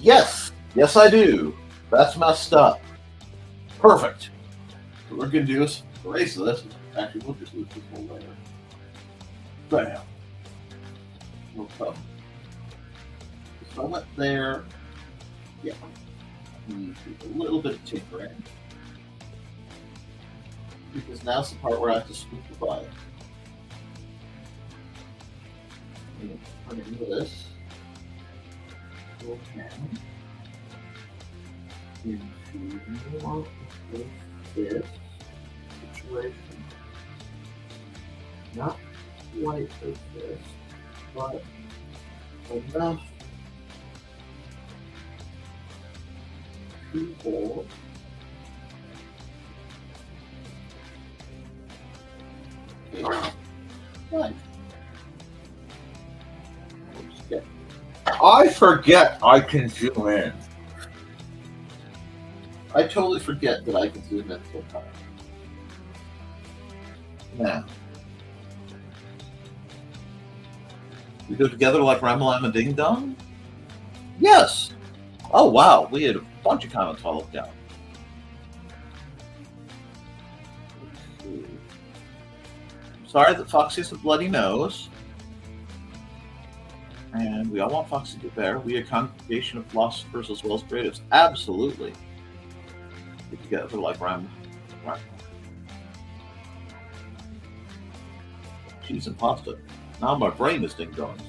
Speaker 2: Yes! Yes, I do. That's messed up. Perfect. What we're going to do is erase this. Actually, we'll just lose this whole layer. Bam. We'll come. So I went there. Yeah. We do a little bit of tinkering. Because now's the part where I have to spookify it. Turn it into this. Okay. Into more of this situation. Not quite as this, but enough to hold. Nice. I forget I can zoom in. I totally forget that I can zoom in sometimes. Now, we go together like Ramalama Ding Dong? Yes. Oh, wow. We had a bunch of comments all looked down. I'm sorry that Foxy has a bloody nose. And we all want Foxy to be better. We a congregation of philosophers as well as creatives. Absolutely. Get together like Ram. Cheese and pasta. Now my brain is ding-dongs.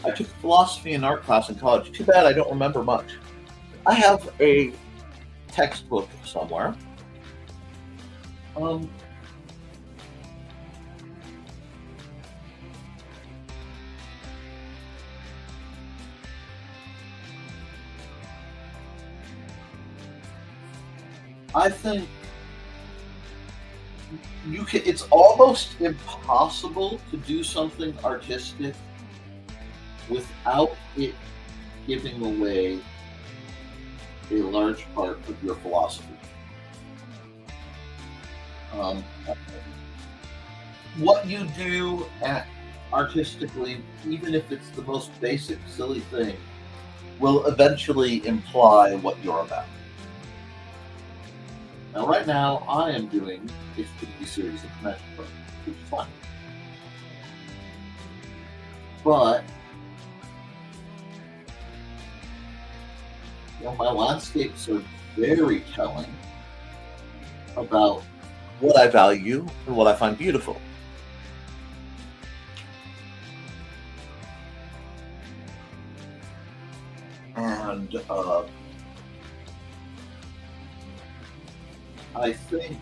Speaker 2: I took a philosophy and art class in college. Too bad I don't remember much. I have a textbook somewhere. I think you can. It's almost impossible to do something artistic without it giving away a large part of your philosophy. What you do artistically, even if it's the most basic, silly thing, will eventually imply what you're about. Now, right now, I am doing a 50 series of Magic Book, which is fun. But, my landscapes are very telling about what I value and what I find beautiful. And I think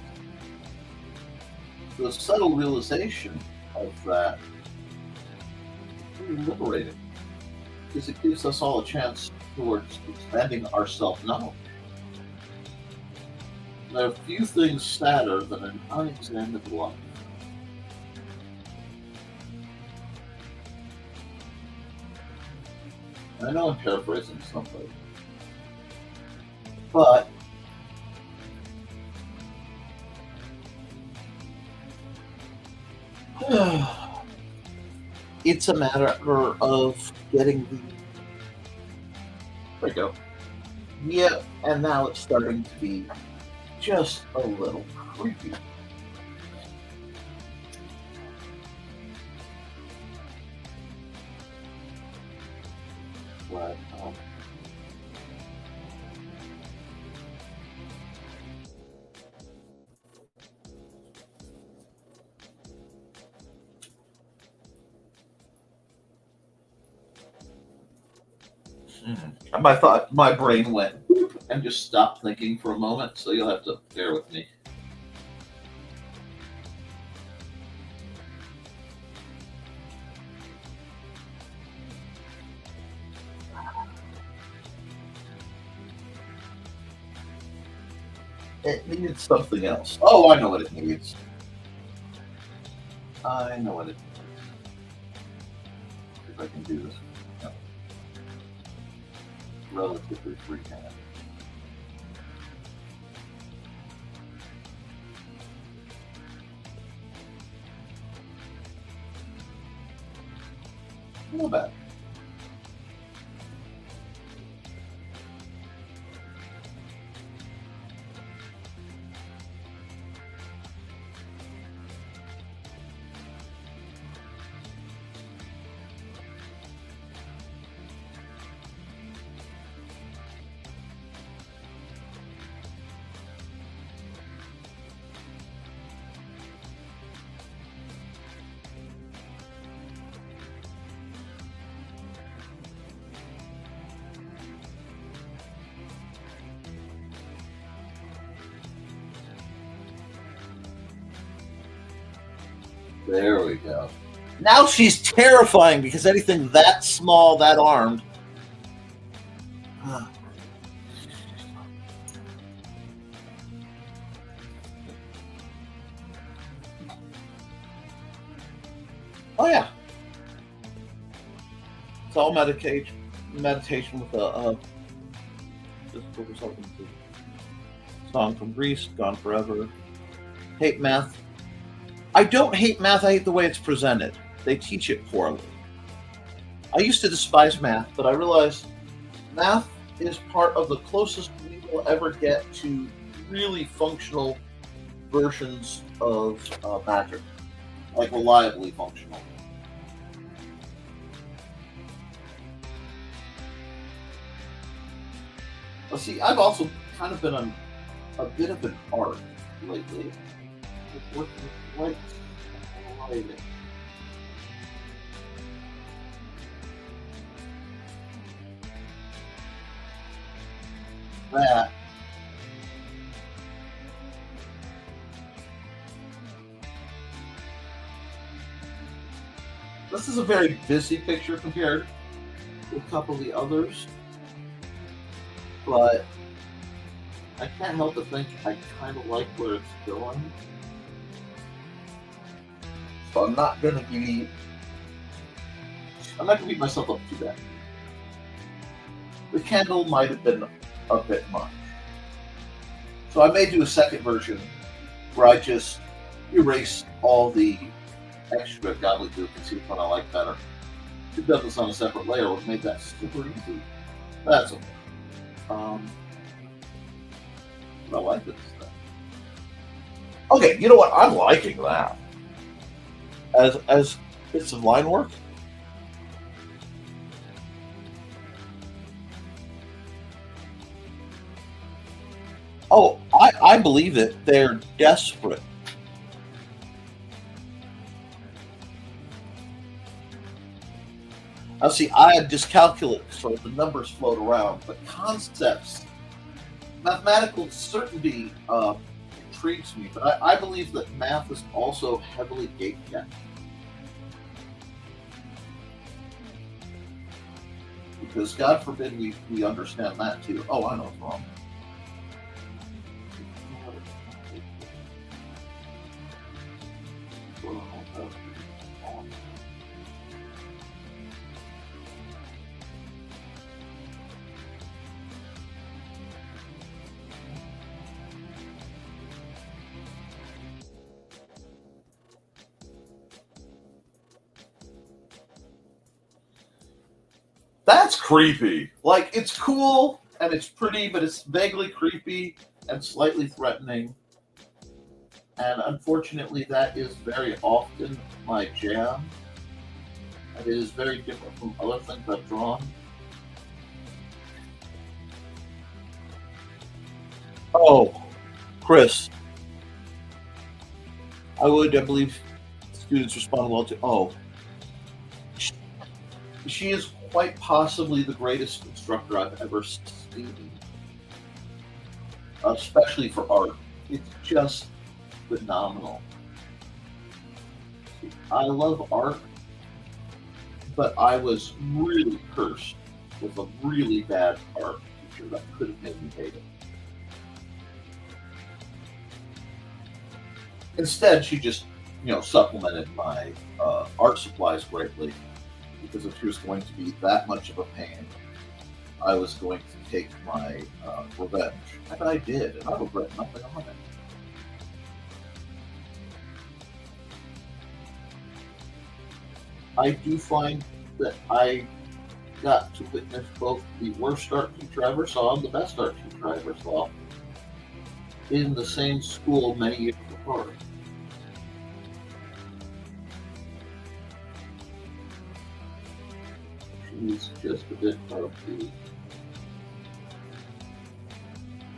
Speaker 2: the subtle realization of that is really liberating, because it gives us all a chance towards expanding our self-knowledge. There are few things sadder than an unexamined life. I know I'm paraphrasing somebody, but it's a matter of getting the... There we go. Yeah, and now it's starting to be just a little creepy. But, my brain went and just stopped thinking for a moment, so you'll have to bear with me. It needs something else. Oh, I know what it needs. I know what it needs. If I can do this. No. Relatively freehand. Not bad. There we go. Now she's terrifying because anything that small, that armed. Oh yeah. It's all medication. meditation with just put yourself into song from Greece, Gone Forever. Hate math. I don't hate math, I hate the way it's presented. They teach it poorly. I used to despise math, but I realized math is part of the closest we will ever get to really functional versions of magic, like reliably functional. Well, see, I've also kind of been on a bit of an arc lately. Working with writing. That this is a very busy picture compared to a couple of the others, but I can't help but think I kind of like where it's going. So I'm not gonna beat myself up too bad. The candle might have been a bit much. So I may do a second version where I just erase all the extra gobbledygook and see which one I like better. If it does this on a separate layer, would make that super easy. That's okay. I like this stuff. Okay, you know what? I'm liking that. As bits of line work. Oh, I believe that they're desperate. Now, see, I had dyscalculic, so the numbers float around, but concepts, mathematical certainty intrigues me, but I believe that math is also heavily gatekept. Because God forbid we understand that too. Oh, I know it's wrong. That's creepy. Like, it's cool and it's pretty, but it's vaguely creepy and slightly threatening. And unfortunately, that is very often my jam. And it is very different from other things I've drawn. Oh, Chris. I believe, students respond well to, oh. She is quite possibly the greatest instructor I've ever seen. Especially for art. It's just phenomenal. I love art, but I was really cursed with a really bad art teacher that could have made me hate it. Instead, she just, supplemented my art supplies greatly, because if she was going to be that much of a pain, I was going to take my revenge. And I did, and I regret nothing on it. I do find that I got to witness both the worst art teacher I ever saw and the best art teacher I ever saw in the same school many years apart. She's just a bit of the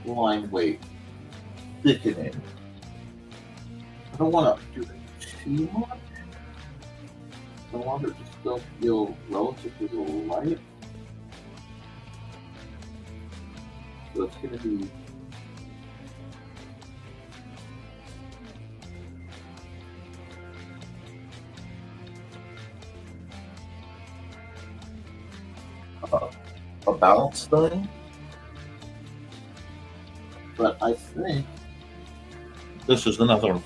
Speaker 2: line weight thickening. I don't want to do it too much. I want her to still feel relatively light. So it's going to be a balance thing. But I think this is another one.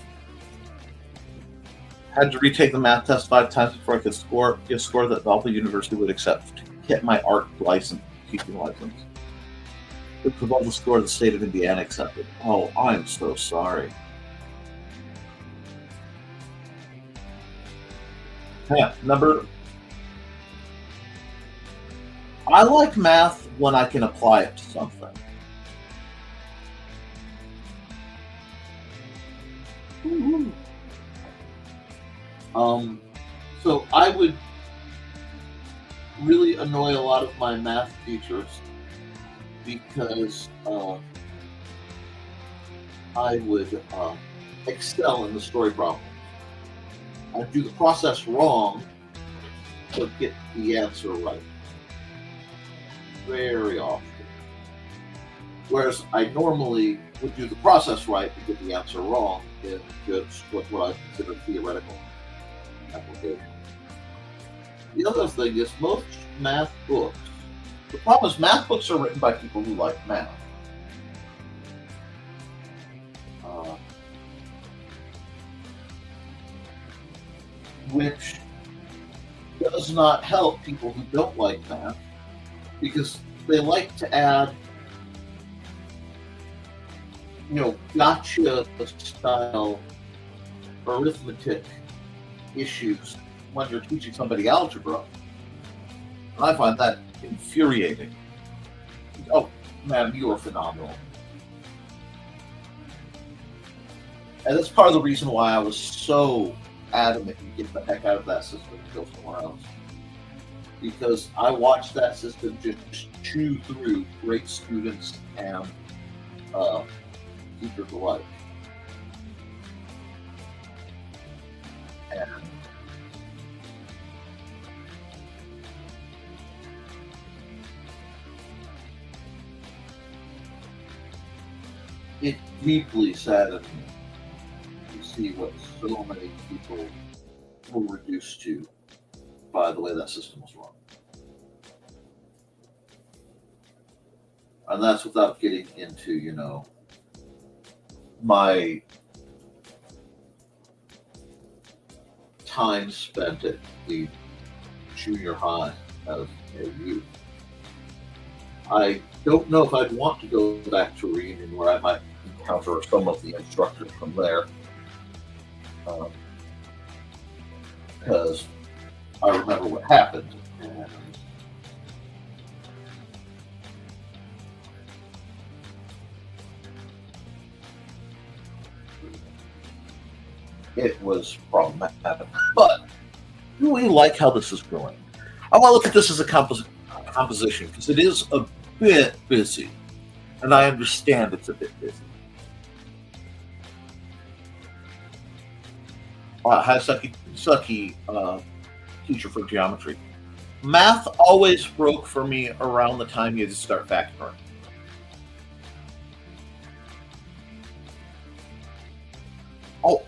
Speaker 2: Had to retake the math test 5 times before I could get a score that Valpo University would accept. get my art license, teaching license. It's above the score the state of Indiana accepted. Oh, I'm so sorry. Yeah, I like math when I can apply it to something. Woo-hoo. So I would really annoy a lot of my math teachers because I would excel in the story problem. I'd do the process wrong, but get the answer right. Very often. Whereas I normally would do the process right and get the answer wrong in just what I consider theoretical application. The other thing is most math books, the problem is math books are written by people who like math. Which does not help people who don't like math because they like to add, gotcha style arithmetic issues when you're teaching somebody algebra. And I find that infuriating. Oh, man, you are phenomenal. And that's part of the reason why I was so adamant you get the heck out of that system and go somewhere else. Because I watched that system just chew through great students and teachers alike. And it deeply saddened me to see what so many people were reduced to by the way that system was run. And that's without getting into, my time spent at the junior high as a youth. I don't know if I'd want to go back to reunion where I might encounter some of the instructors from there. Because I remember what happened. And it was problematic. But I really like how this is going. I want to look at this as a composition because it is a bit busy. And I understand it's a bit busy. Hi, sucky teacher for geometry. Math always broke for me around the time you had to start factoring. Oh,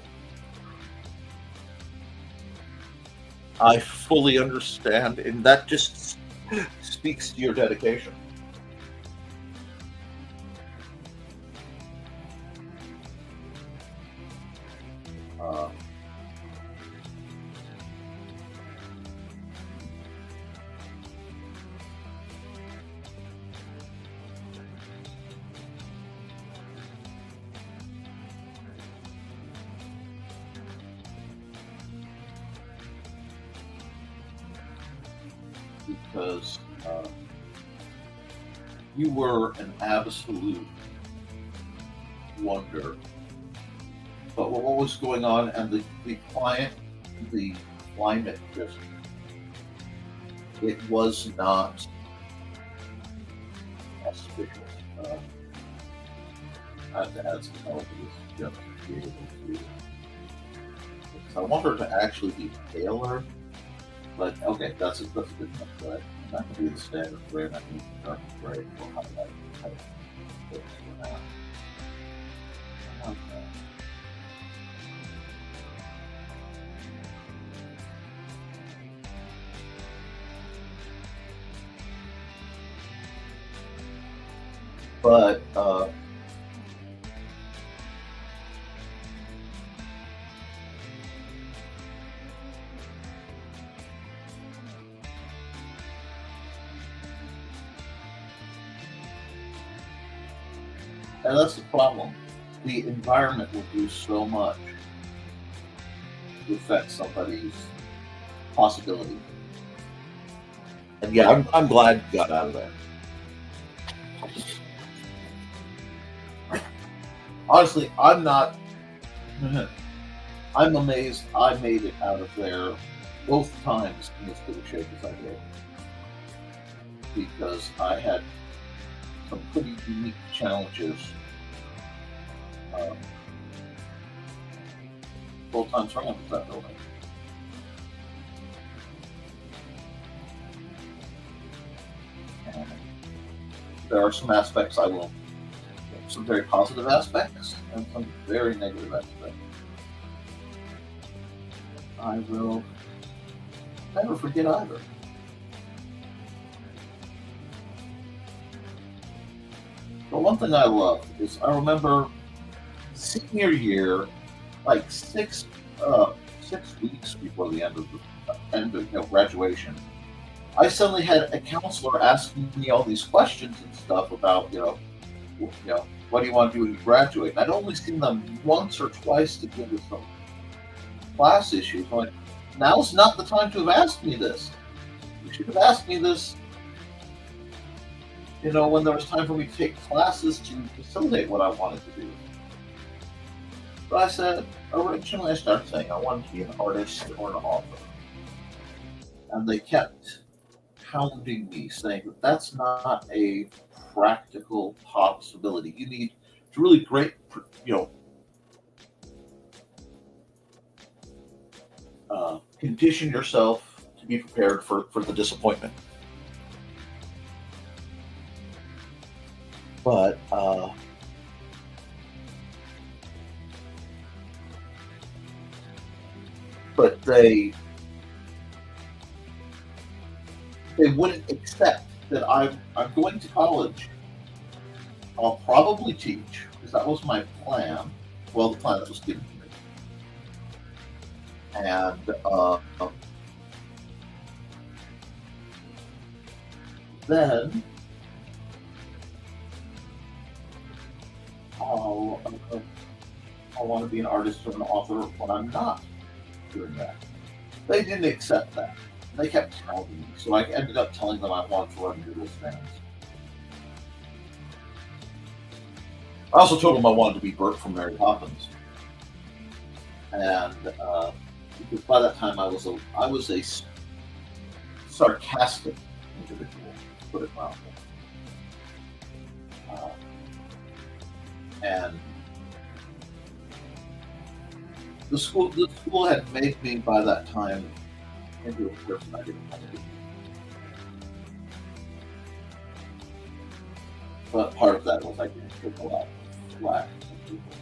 Speaker 2: I fully understand, and that just speaks to your dedication. Because you were an absolute wonder. But what was going on, and the climate just, it was not auspicious. I had to add some help just to be able to. I want her to actually be paler. But okay, that's good enough. But not going to be the standard gray, not going to be dark gray or highlight type for now. Okay. But And that's the problem. The environment will do so much to affect somebody's possibility. And yeah, I'm glad you got out of there. Honestly, I'm not. I'm amazed I made it out of there both times in as good a shape as I did. Because I had some pretty unique challenges both times around with that building. And there are some aspects I will, some very positive aspects and some very negative aspects. I will never forget either. The one thing I love is I remember senior year, like 6 weeks before the end of graduation, I suddenly had a counselor asking me all these questions and stuff about what do you want to do when you graduate? And I'd only seen them once or twice to deal with some class issues. I'm like, now's not the time to have asked me this. You should have asked me this, when there was time for me to take classes to facilitate what I wanted to do. But I said, originally I started saying I wanted to be an artist or an author. And they kept hounding me, saying that that's not a practical possibility. You need to really condition yourself to be prepared for the disappointment. But they wouldn't accept that I'm going to college. I'll probably teach, because that was my plan. Well, the plan that was given to me. And then I'll want to be an artist or an author when I'm not doing that. They didn't accept that. They kept telling me, so I ended up telling them I wanted to run doodle stands. I also told them I wanted to be Bert from Mary Poppins, and because by that time I was a sarcastic individual, to put it mildly, and the school had made me by that time into a person I didn't want to be. But part of that was I didn't take a lot of flack from people.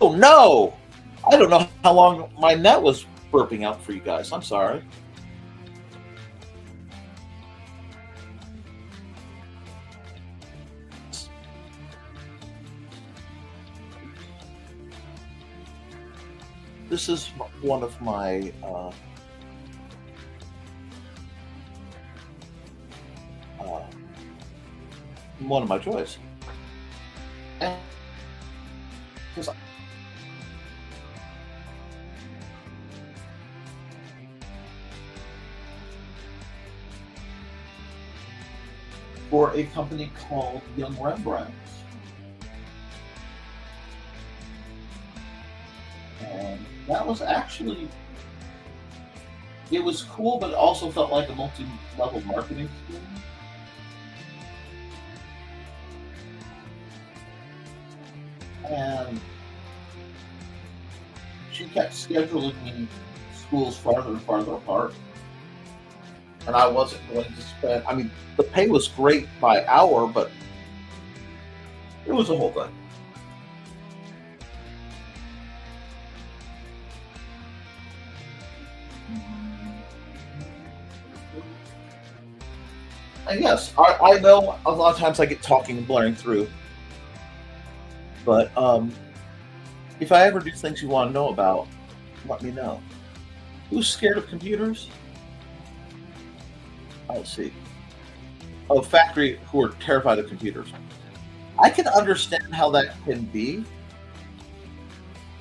Speaker 2: Oh no! I don't know how long my net was burping out for you guys. I'm sorry. This is one of my joys. And for a company called Young Rembrandts. And that was actually, it was cool, but it also felt like a multi-level marketing scheme. And she kept scheduling me schools farther and farther apart. And I wasn't going to spend, the pay was great by hour, but it was a whole thing. And yes, I know a lot of times I get talking and blaring through, but if I ever do things you want to know about, let me know. Who's scared of computers? Let's see. Oh, factory who are terrified of computers. I can understand how that can be.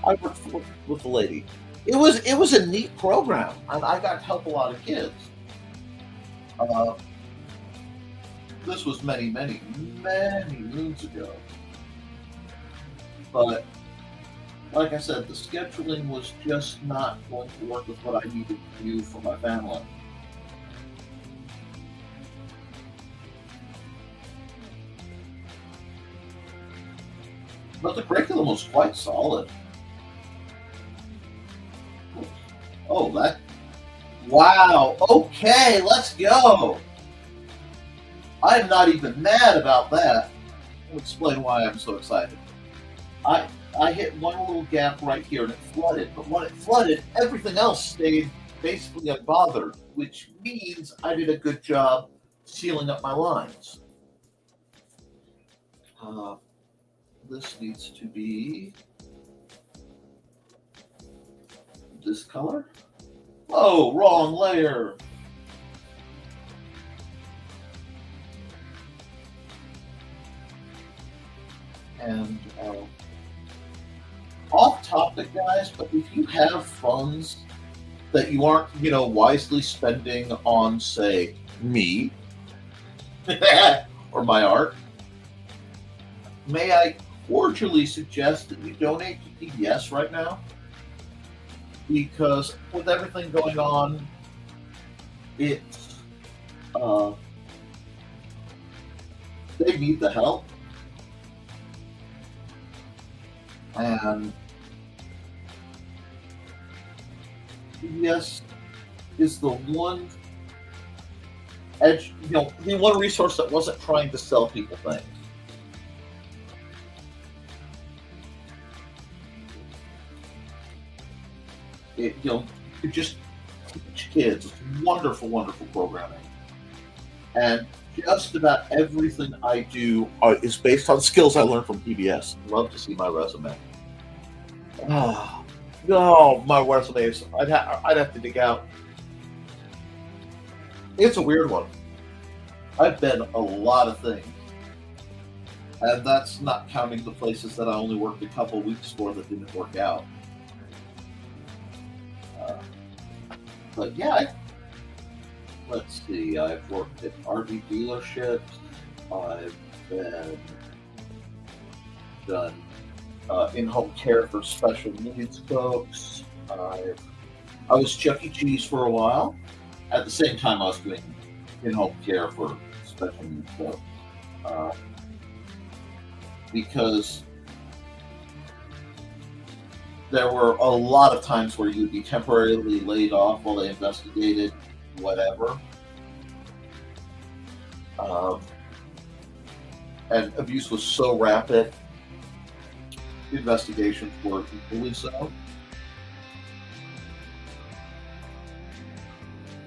Speaker 2: I worked with a lady. It was a neat program, and I got to help a lot of kids. This was many moons ago. But like I said, the scheduling was just not going to work with what I needed to do for my family. But the curriculum was quite solid. Oh, wow. Okay, let's go. I'm not even mad about that. I'll explain why I'm so excited. I hit one little gap right here and it flooded, but when it flooded, everything else stayed basically unbothered, which means I did a good job sealing up my lines. This needs to be this color. Oh, wrong layer. And off topic, guys, but if you have funds that you aren't, wisely spending on, say, me or my art, may I cordially suggest that you donate to PBS right now? Because with everything going on, it's they need the help. And PBS is the one the one resource that wasn't trying to sell people things. You just teach kids. It's wonderful, wonderful programming. And just about everything I do is based on skills I learned from PBS. Love to see my resume. Oh, my resumes. I'd have to dig out. It's a weird one. I've been a lot of things. And that's not counting the places that I only worked a couple weeks for that didn't work out. But yeah, let's see. I've worked at RV dealerships. I've done in-home care for special needs folks. I was Chuck E. Cheese for a while. At the same time, I was doing in-home care for special needs folks. Because there were a lot of times where you'd be temporarily laid off while they investigated whatever. And abuse was so rapid, investigations were equally so,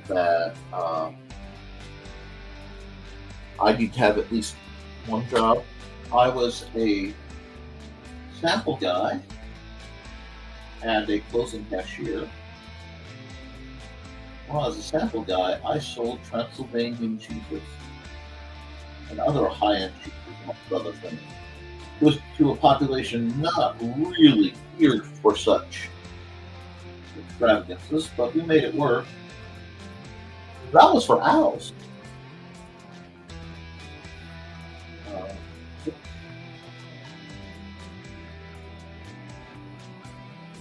Speaker 2: that I need to have at least one job. I was a sample guy and a closing cashier. Well, as a sample guy, I sold Transylvanian cheeses and other high-end cheeses, amongst other things. It was to a population not really geared for such extravagances, but we made it work. That was for owls.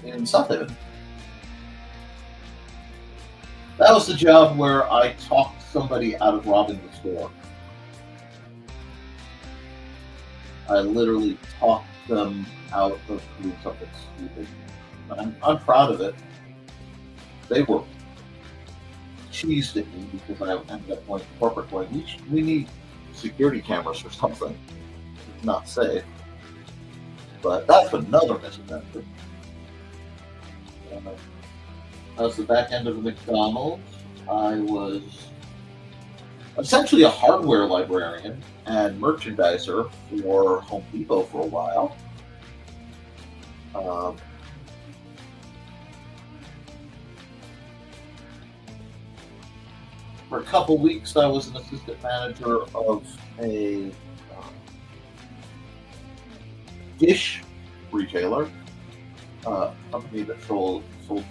Speaker 2: In South Haven. That was the job where I talked somebody out of robbing the store. I literally talked them out of doing something stupid. I'm proud of it. They were cheesed at me because I ended up going to corporate going, we need security cameras or something. It's not safe. But that's another misadventure. I was the back end of the McDonald's. I was essentially a hardware librarian and merchandiser for Home Depot for a while. For a couple weeks, I was an assistant manager of a dish retailer, company that sold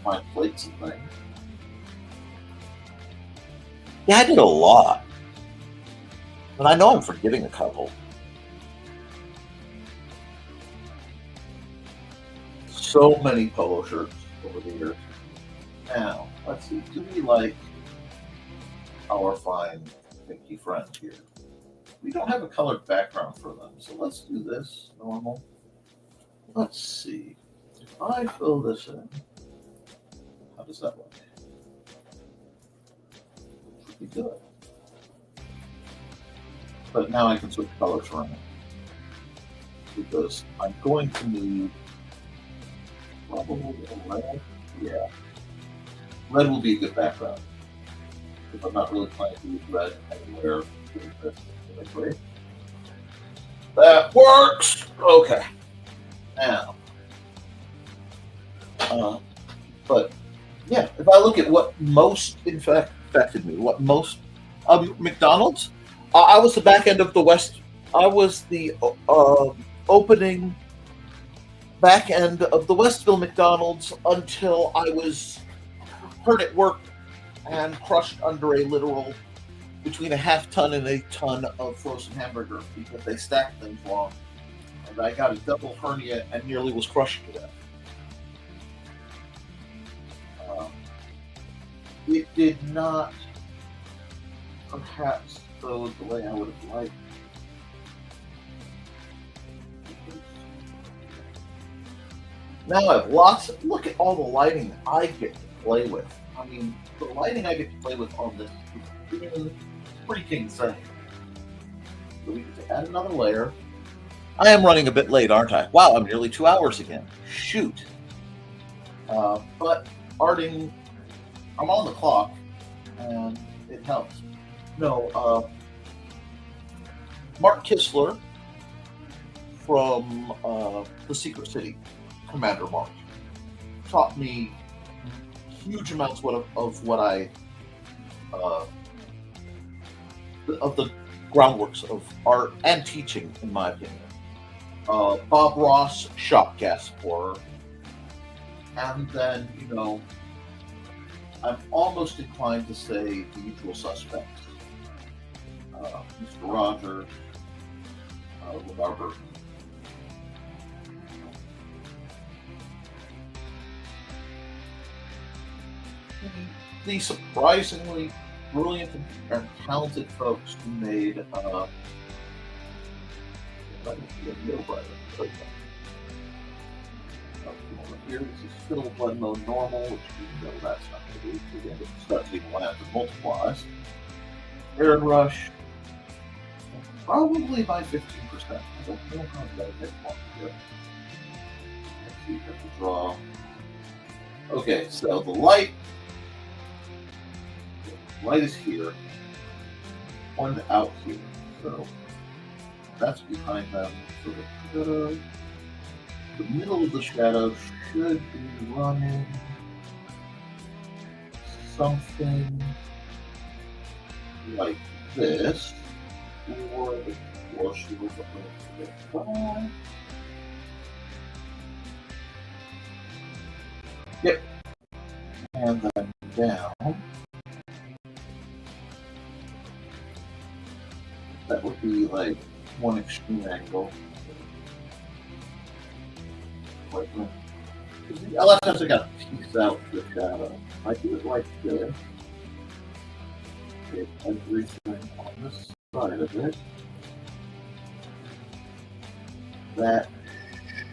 Speaker 2: fine plates and things. Yeah, I did a lot. And I know I'm forgetting a couple. So many polo shirts over the years. Now, let's see. Do we like our fine pinky friend here? We don't have a colored background for them, so let's do this normal. Let's see. If I fill this in, how does that look? Pretty good. But now I can switch colors around because I'm going to need probably a red. Yeah, red will be a good background if I'm not really planning to use red anywhere. That works. Okay. Now, but yeah, if I look at what most affected me, what most McDonald's. I was the back end of the West. I was the opening back end of the Westville McDonald's until I was hurt at work and crushed under a literal between a half ton and a ton of frozen hamburger because they stacked things wrong. And I got a double hernia and nearly was crushed to death. It did not perhaps go the way I would have liked. Now I have lots of, look at all the lighting I get to play with. I mean, the lighting I get to play with on this is freaking insane. So we get to add another layer. I am running a bit late, aren't I? Wow, I'm nearly 2 hours again. Shoot. But arting, I'm on the clock, and it helps. No, Mark Kistler from The Secret City, Commander Mark, taught me huge amounts of what I of the groundworks of art and teaching, in my opinion. Bob Ross, shop gas horror, and then I'm almost inclined to say The Usual Suspects. Mr. Rogers, LeVar Burton. The surprisingly brilliant and talented folks who made here, this is Fiddle Blood Mode Normal, which you know that's not going to be. Again, it starts leaving land and multiplies. Air Rush, probably by 15%. I don't know how to get one here. Let's see, you have to draw. Okay, so the light is here, one out here. So that's behind them. So the middle of the shadow should be running something like this, or the portion of the Yep. And then down. That would be like one extreme angle. A lot of times I got to piece out the shadow. I do it like this. Get everything on this side of it. That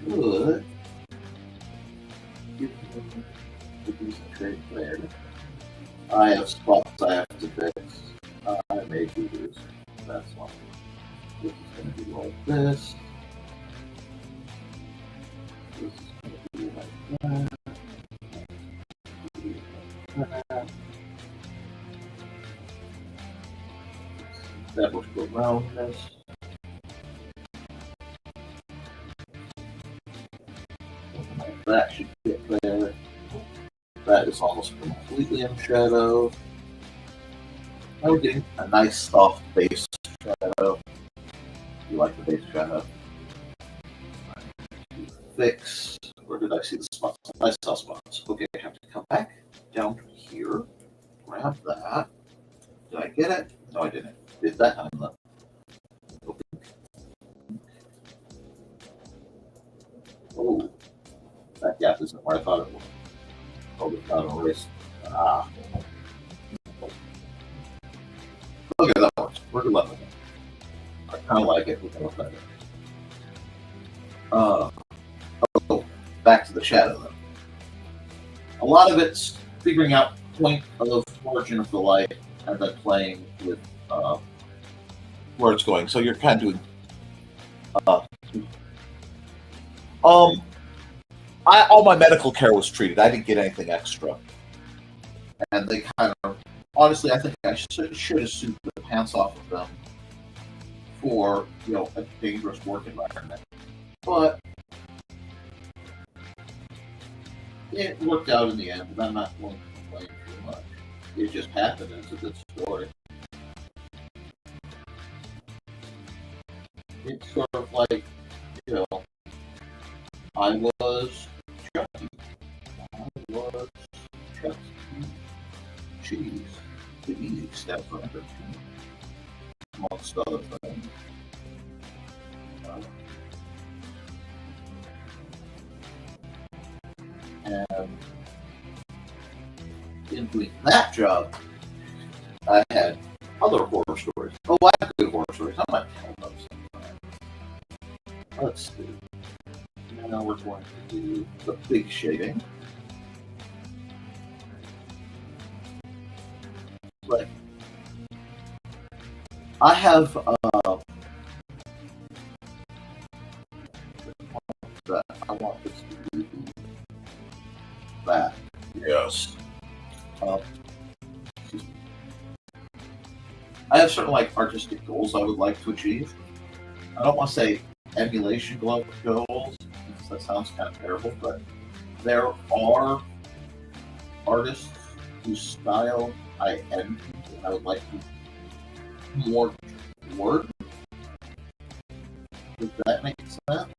Speaker 2: should give me a decent shade there. I have spots I have to fix. I may do this. That's one. This is going to be like this. This is going to be like that. roundness. That should get there. That is almost completely in shadow. Now we're getting a nice soft base shadow. You like the base shadow? Fix. Where did I see the spots? I saw spots. Okay, I have to come back down here. Grab that. Did I get it? No, I didn't. Did that time though. Oh, that gap isn't where I thought it was. Oh, it's not erased. Ah. Okay, that works. We're good level. I kind of like it. We can look better. Back to the shadow though. A lot of it's figuring out point of origin of the light and then playing with where it's going. So you're kind of doing. All my medical care was treated. I didn't get anything extra, and they kind of honestly, I think I should have sued the pants off of them for a dangerous work environment, but it worked out in the end, and I'm not going to complain too much. It just happened, and it's a good story. It's sort of like, I was Chucky. Cheese. The easy step for entertainment, amongst other things. And in doing that job, I had other horror stories. Oh, I have good horror stories. I might tell those sometime. Let's see. Now we're going to do the big shading. Right. I have that I want this to be that. Yes. I have certain artistic goals I would like to achieve. I don't want to say emulation goals, because that sounds kind of terrible, but there are artists whose style I envy, and I would like to more toward. Does that make sense?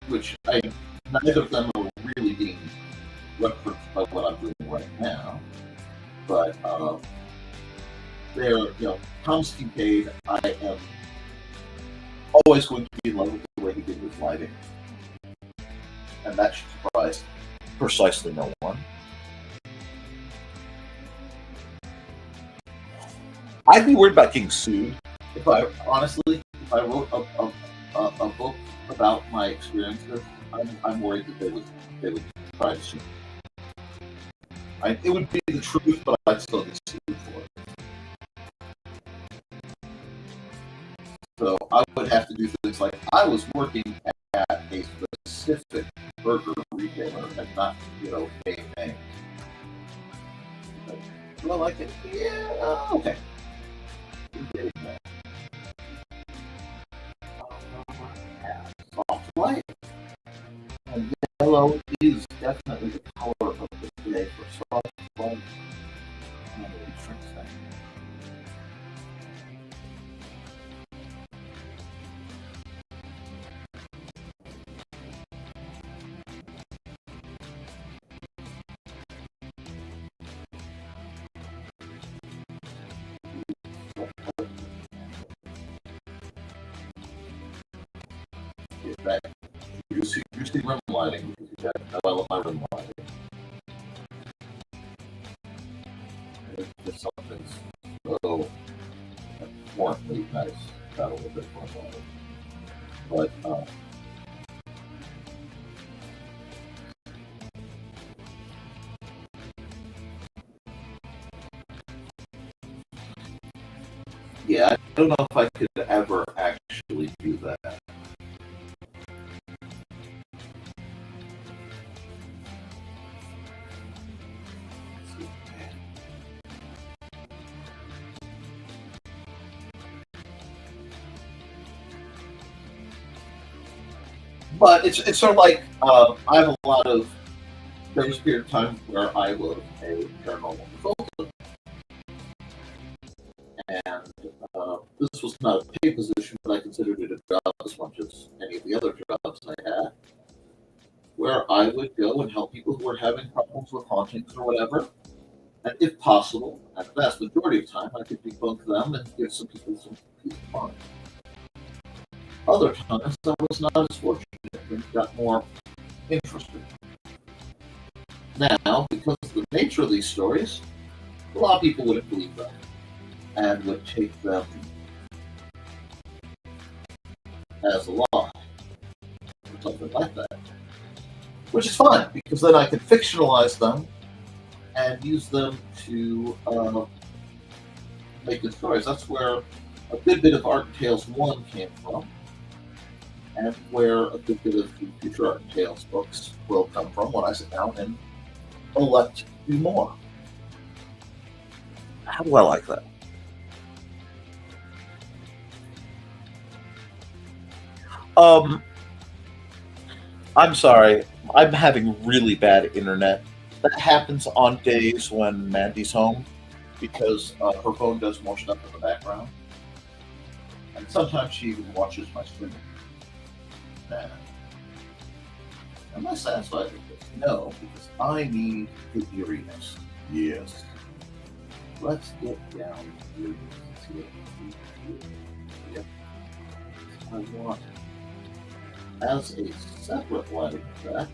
Speaker 2: Which neither of them are really being referenced by what I'm doing right now, but they're, Thomas Kincaid, I am always going to be in love with the way he did his lighting, and that should surprise precisely no one. I'd be worried about getting sued if I wrote a book about my experiences. I'm worried that they would try to sue me. It would be the truth, but I'd still get sued for it. So I would have to do things like I was working at a specific burger retailer and not, name names. Do I like it? Yeah, okay. Soft light. And yellow is definitely the color of the day for soft light. That you see room lighting because you got I love my room lighting. It's just something so importantly nice about a little bit more lighting. But yeah, I don't know if I could ever actually do that. But it's sort of like I have a lot of. There was a period of time where I was a paranormal consultant, and this was not a paid position, but I considered it a job as much as any of the other jobs I had, where I would go and help people who were having problems with hauntings or whatever. And if possible, and the vast majority of the time, I could debunk them and give some people some peace of mind. Other times, I was not as fortunate and got more interested. Now, because of the nature of these stories, a lot of people wouldn't believe them and would take them as a lie or something like that. Which is fine, because then I can fictionalize them and use them to make good stories. That's where a good bit of Art and Tales 1 came from, and where a good bit of the future Art and Tales books will come from when I sit down and elect to do more. How do I like that? I'm sorry. I'm having really bad internet. That happens on days when Mandy's home because her phone does more stuff in the background. And sometimes she even watches my stream. Am I satisfied with this? No, because I need the eeriness. Yes. Let's get down to Yep. I want as a separate lighting track.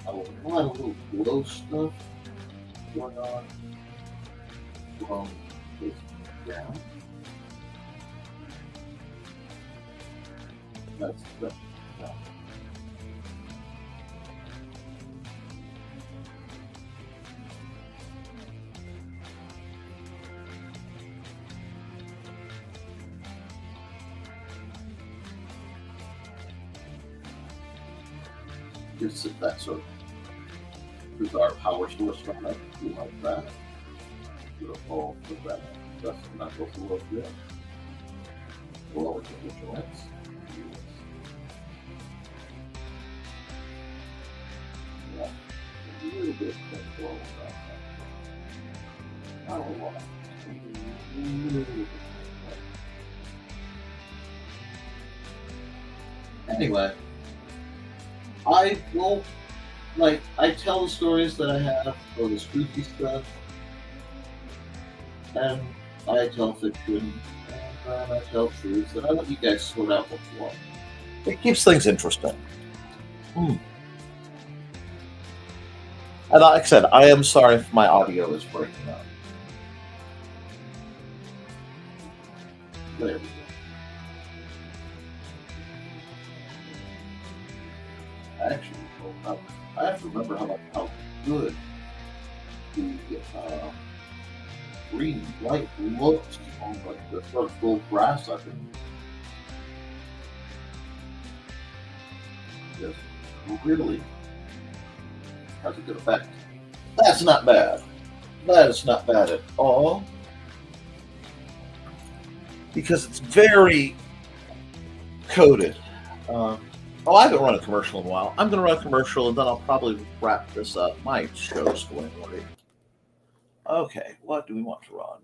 Speaker 2: A lot of little glow stuff going on from this down. That's the down. Gives it that sort of bizarre power source from it. You like that? Beautiful. Put that. That's not supposed to look good. Lower the vigilance. Yeah. A little bit of control about that. Not a lot. A little bit. Anyway. I will, I tell the stories that I have, or the spooky stuff, and I tell fiction, and I tell truths, and I let you guys sort out what's what. It keeps things interesting. And like I said, I am sorry if my audio is breaking up. There we go. Actually, I have to remember how good the green light looks on the sort of gold brass I've been using. Just really has a good effect. That's not bad. That is not bad at all. Because it's very coated. I haven't run a commercial in a while. I'm going to run a commercial, and then I'll probably wrap this up. My show's going late. Okay, what do we want to run?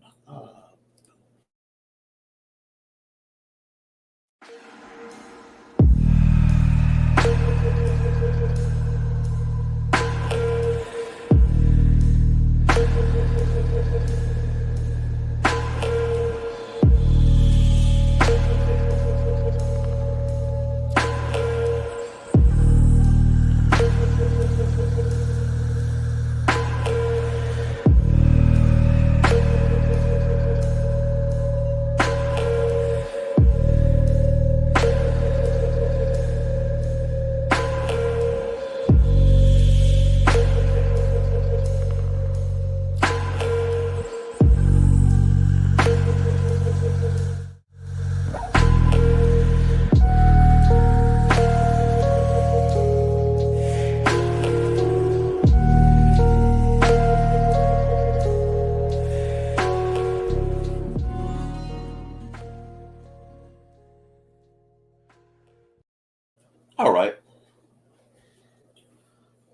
Speaker 2: All right.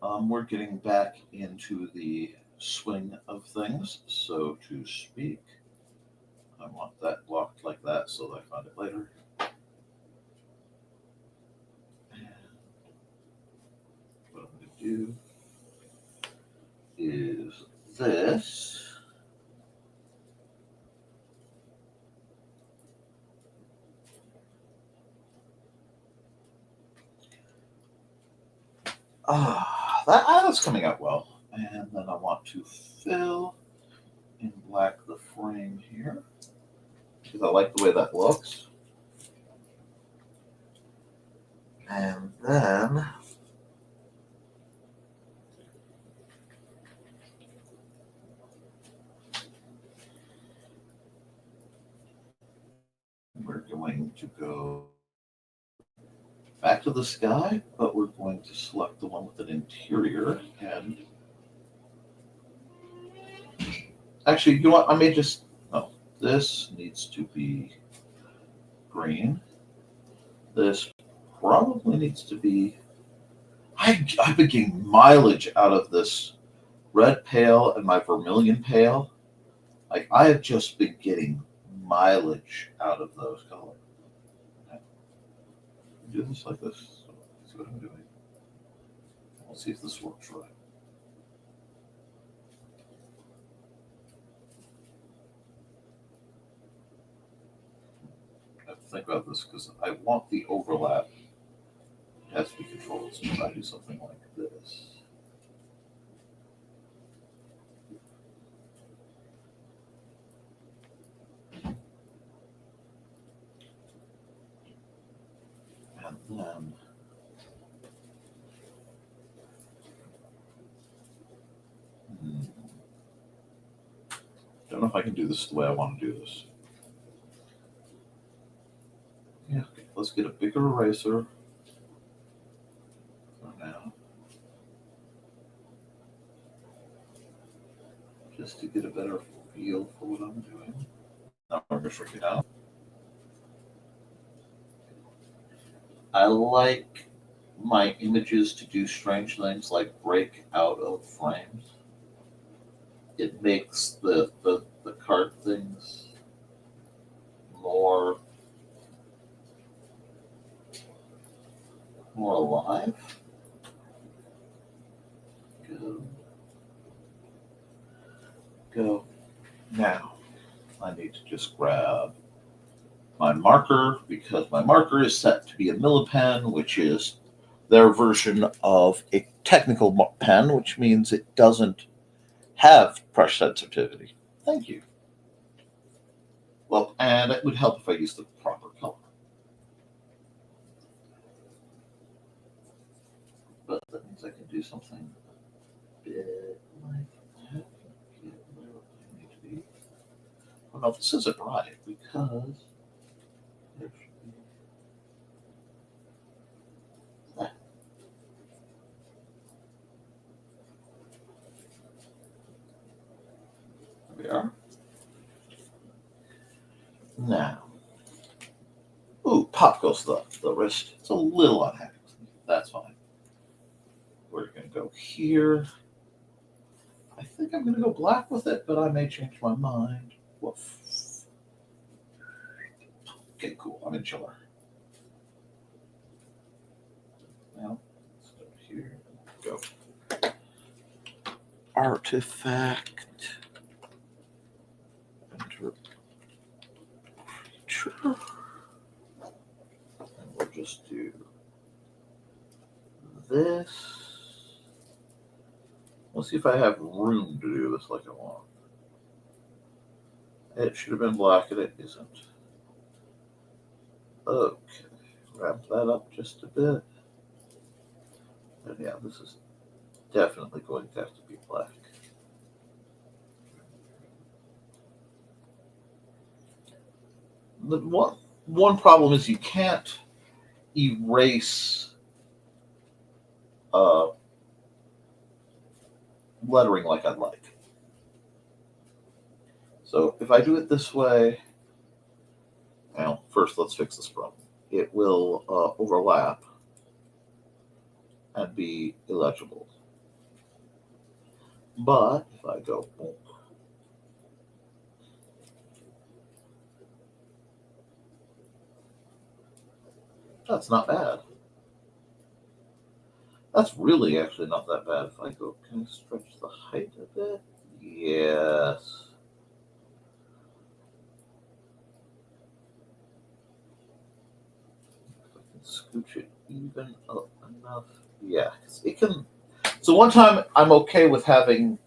Speaker 2: We're getting back into the swing of things, so to speak. I want that locked like that so that I find it later. And what I'm going to do is this. That's coming out well. And then I want to fill in black the frame here because I like the way that looks. And then we're going to go back to the sky, but we're going to select the one with an interior. And actually, you know what? I may just, oh, this needs to be green. This probably needs to be, I've been getting mileage out of this red pale and my vermilion pale. Like, I have just been getting mileage out of those colors. Do this like this. So see what I'm doing. We'll see if this works right. I have to think about this because I want the overlap. It has to be controlled. So if I do something like this. And then don't know if I can do this the way I want to do this. Yeah, okay. Let's get a bigger eraser for now. Just to get a better feel for what I'm doing. Now I'm going to shrink it out. I like my images to do strange things like break out of frames. It makes the card things more alive. Go. Now, I need to just grab my marker because my marker is set to be a millipen, which is their version of a technical pen, which means it doesn't have brush sensitivity. Thank you. Well, and it would help if I used the proper color. But that means I can do something a bit like that. Get where I need to be. Oh no, this isn't right because there should be that. There we are. Now, ooh, pop goes the wrist. It's a little unhappy. That's fine. We're going to go here. I think I'm going to go black with it, but I may change my mind. Woof. Okay, cool. I'm in chiller. Now, let's go here. Go. Artifact. Enter creature. And we'll just do this. We'll see if I have room to do this like I want. It should have been black and it isn't. Okay, wrap that up just a bit. And yeah, this is definitely going to have to be black. The one problem is you can't erase lettering like I'd like. So if I do it this way, well, first let's fix this problem. It will overlap. and be illegible. But if I go, that's not bad. That's really actually not that bad. If I go, can I stretch the height a bit? Yes. If I can scooch it even up enough. Yeah, it can. So one time I'm okay with having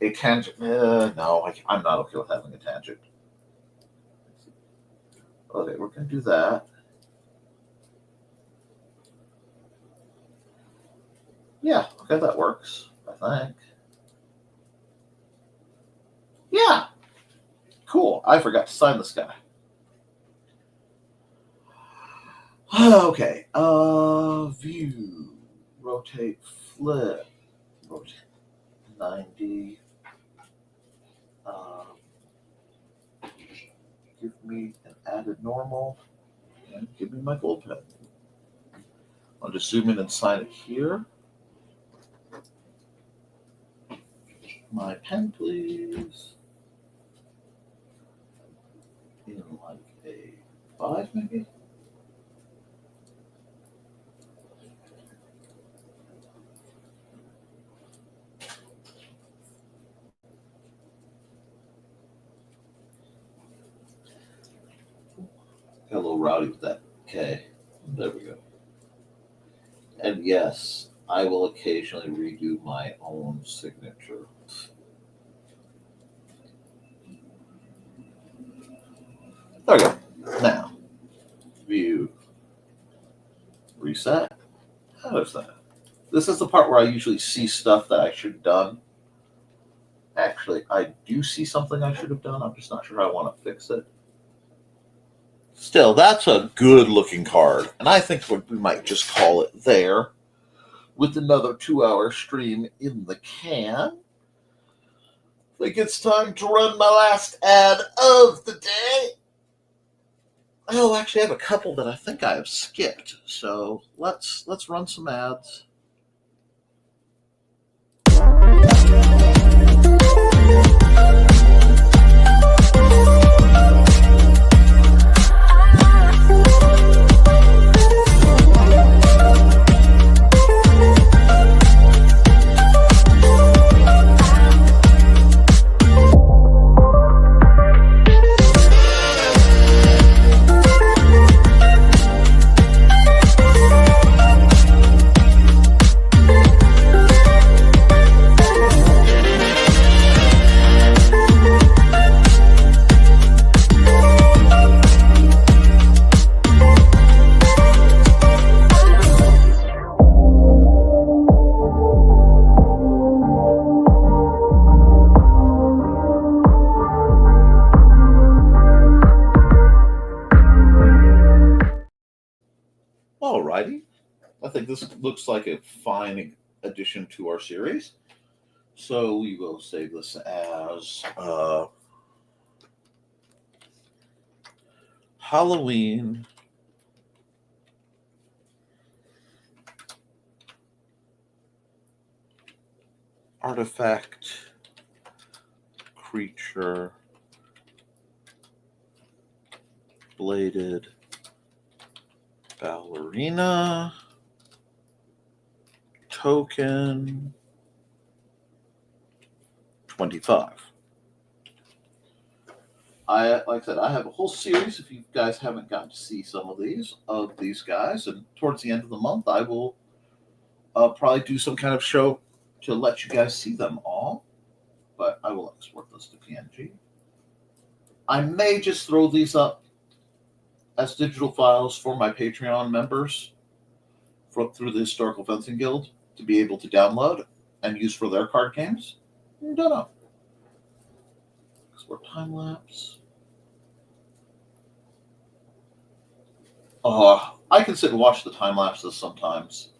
Speaker 2: a tangent. No, I'm not okay with having a tangent. Okay, we're going to do that. Yeah, okay, that works, I think. Yeah, cool. I forgot to sign this guy. Okay, view, rotate, flip, rotate 90. Give me an added normal, and give me my gold pen. I'll just zoom in and sign it here. My pen, please. In like a 5, maybe? Got a little rowdy with that. Okay, there we go. And yes, I will occasionally redo my own signature. There we go. Now, view, reset. There's that. This is the part where I usually see stuff that I should have done. Actually, I do see something I should have done. I'm just not sure how I want to fix it. Still, that's a good looking card. And I think we might just call it there with another 2-hour stream in the can. I think it's time to run my last ad of the day. Oh, actually, I have a couple that I think I have skipped. So let's run some ads. Alrighty. I think this looks like a fine addition to our series. So we will save this as Halloween artifact creature bladed ballerina token 25. Like I said, I have a whole series. If you guys haven't gotten to see some of these guys, and towards the end of the month, I will probably do some kind of show to let you guys see them all. But I will export this to PNG. I may just throw these up as digital files for my Patreon members through the Historical Fencing Guild to be able to download and use for their card games. I don't know. Export time lapse. I can sit and watch the time lapses sometimes.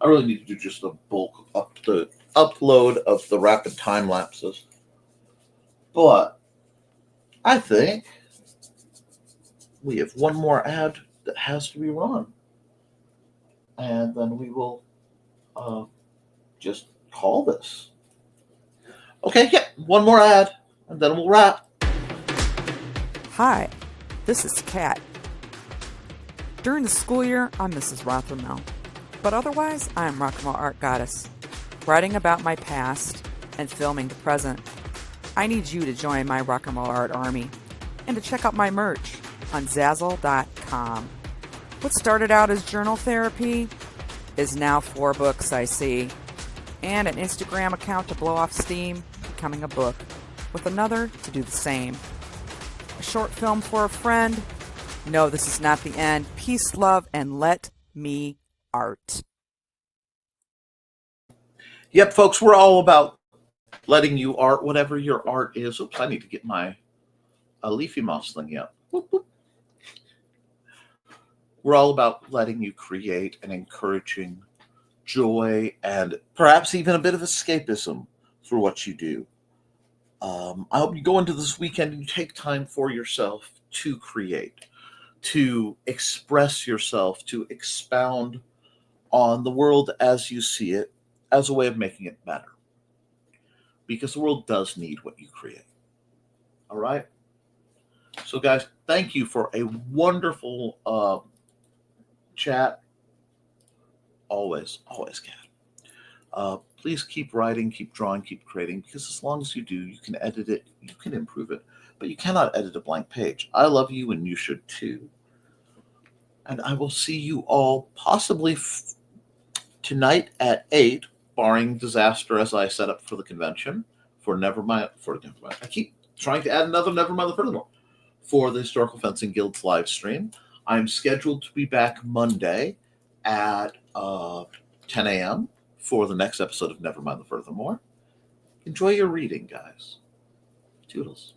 Speaker 2: I really need to do just a bulk upload of the rapid time lapses. But I think we have one more ad that has to be run. And then we will just call this. Okay, yeah, one more ad, and then we'll wrap.
Speaker 5: Hi, this is Kat. During the school year, I'm Mrs. Rothermel, but otherwise, I'm Rock and Roll Art Goddess, writing about my past and filming the present. I need you to join my Rock and Roll Art army and to check out my merch on Zazzle.com. What started out as journal therapy is now 4 books, I see, and an Instagram account to blow off steam, becoming a book, with another to do the same. A short film for a friend. No, this is not the end. Peace, love, and let me art.
Speaker 2: Yep, folks, we're all about letting you art whatever your art is. Oops, I need to get my leafy moss thing out. Whoop, whoop. We're all about letting you create and encouraging joy and perhaps even a bit of escapism through what you do. I hope you go into this weekend and you take time for yourself to create, to express yourself, to expound on the world as you see it, as a way of making it better. Because the world does need what you create. All right? So, guys, thank you for a wonderful chat. Always, Kat. Please keep writing, keep drawing, keep creating, because as long as you do, you can edit it, you can improve it, but you cannot edit a blank page. I love you, and you should too. And I will see you all possibly tonight at 8, barring disaster as I set up for the convention, for Nevermind. I keep trying to add another Nevermind the Furthermore for the Historical Fencing Guild's live stream. I'm scheduled to be back Monday at 10 a.m. for the next episode of Nevermind the Furthermore. Enjoy your reading, guys. Toodles.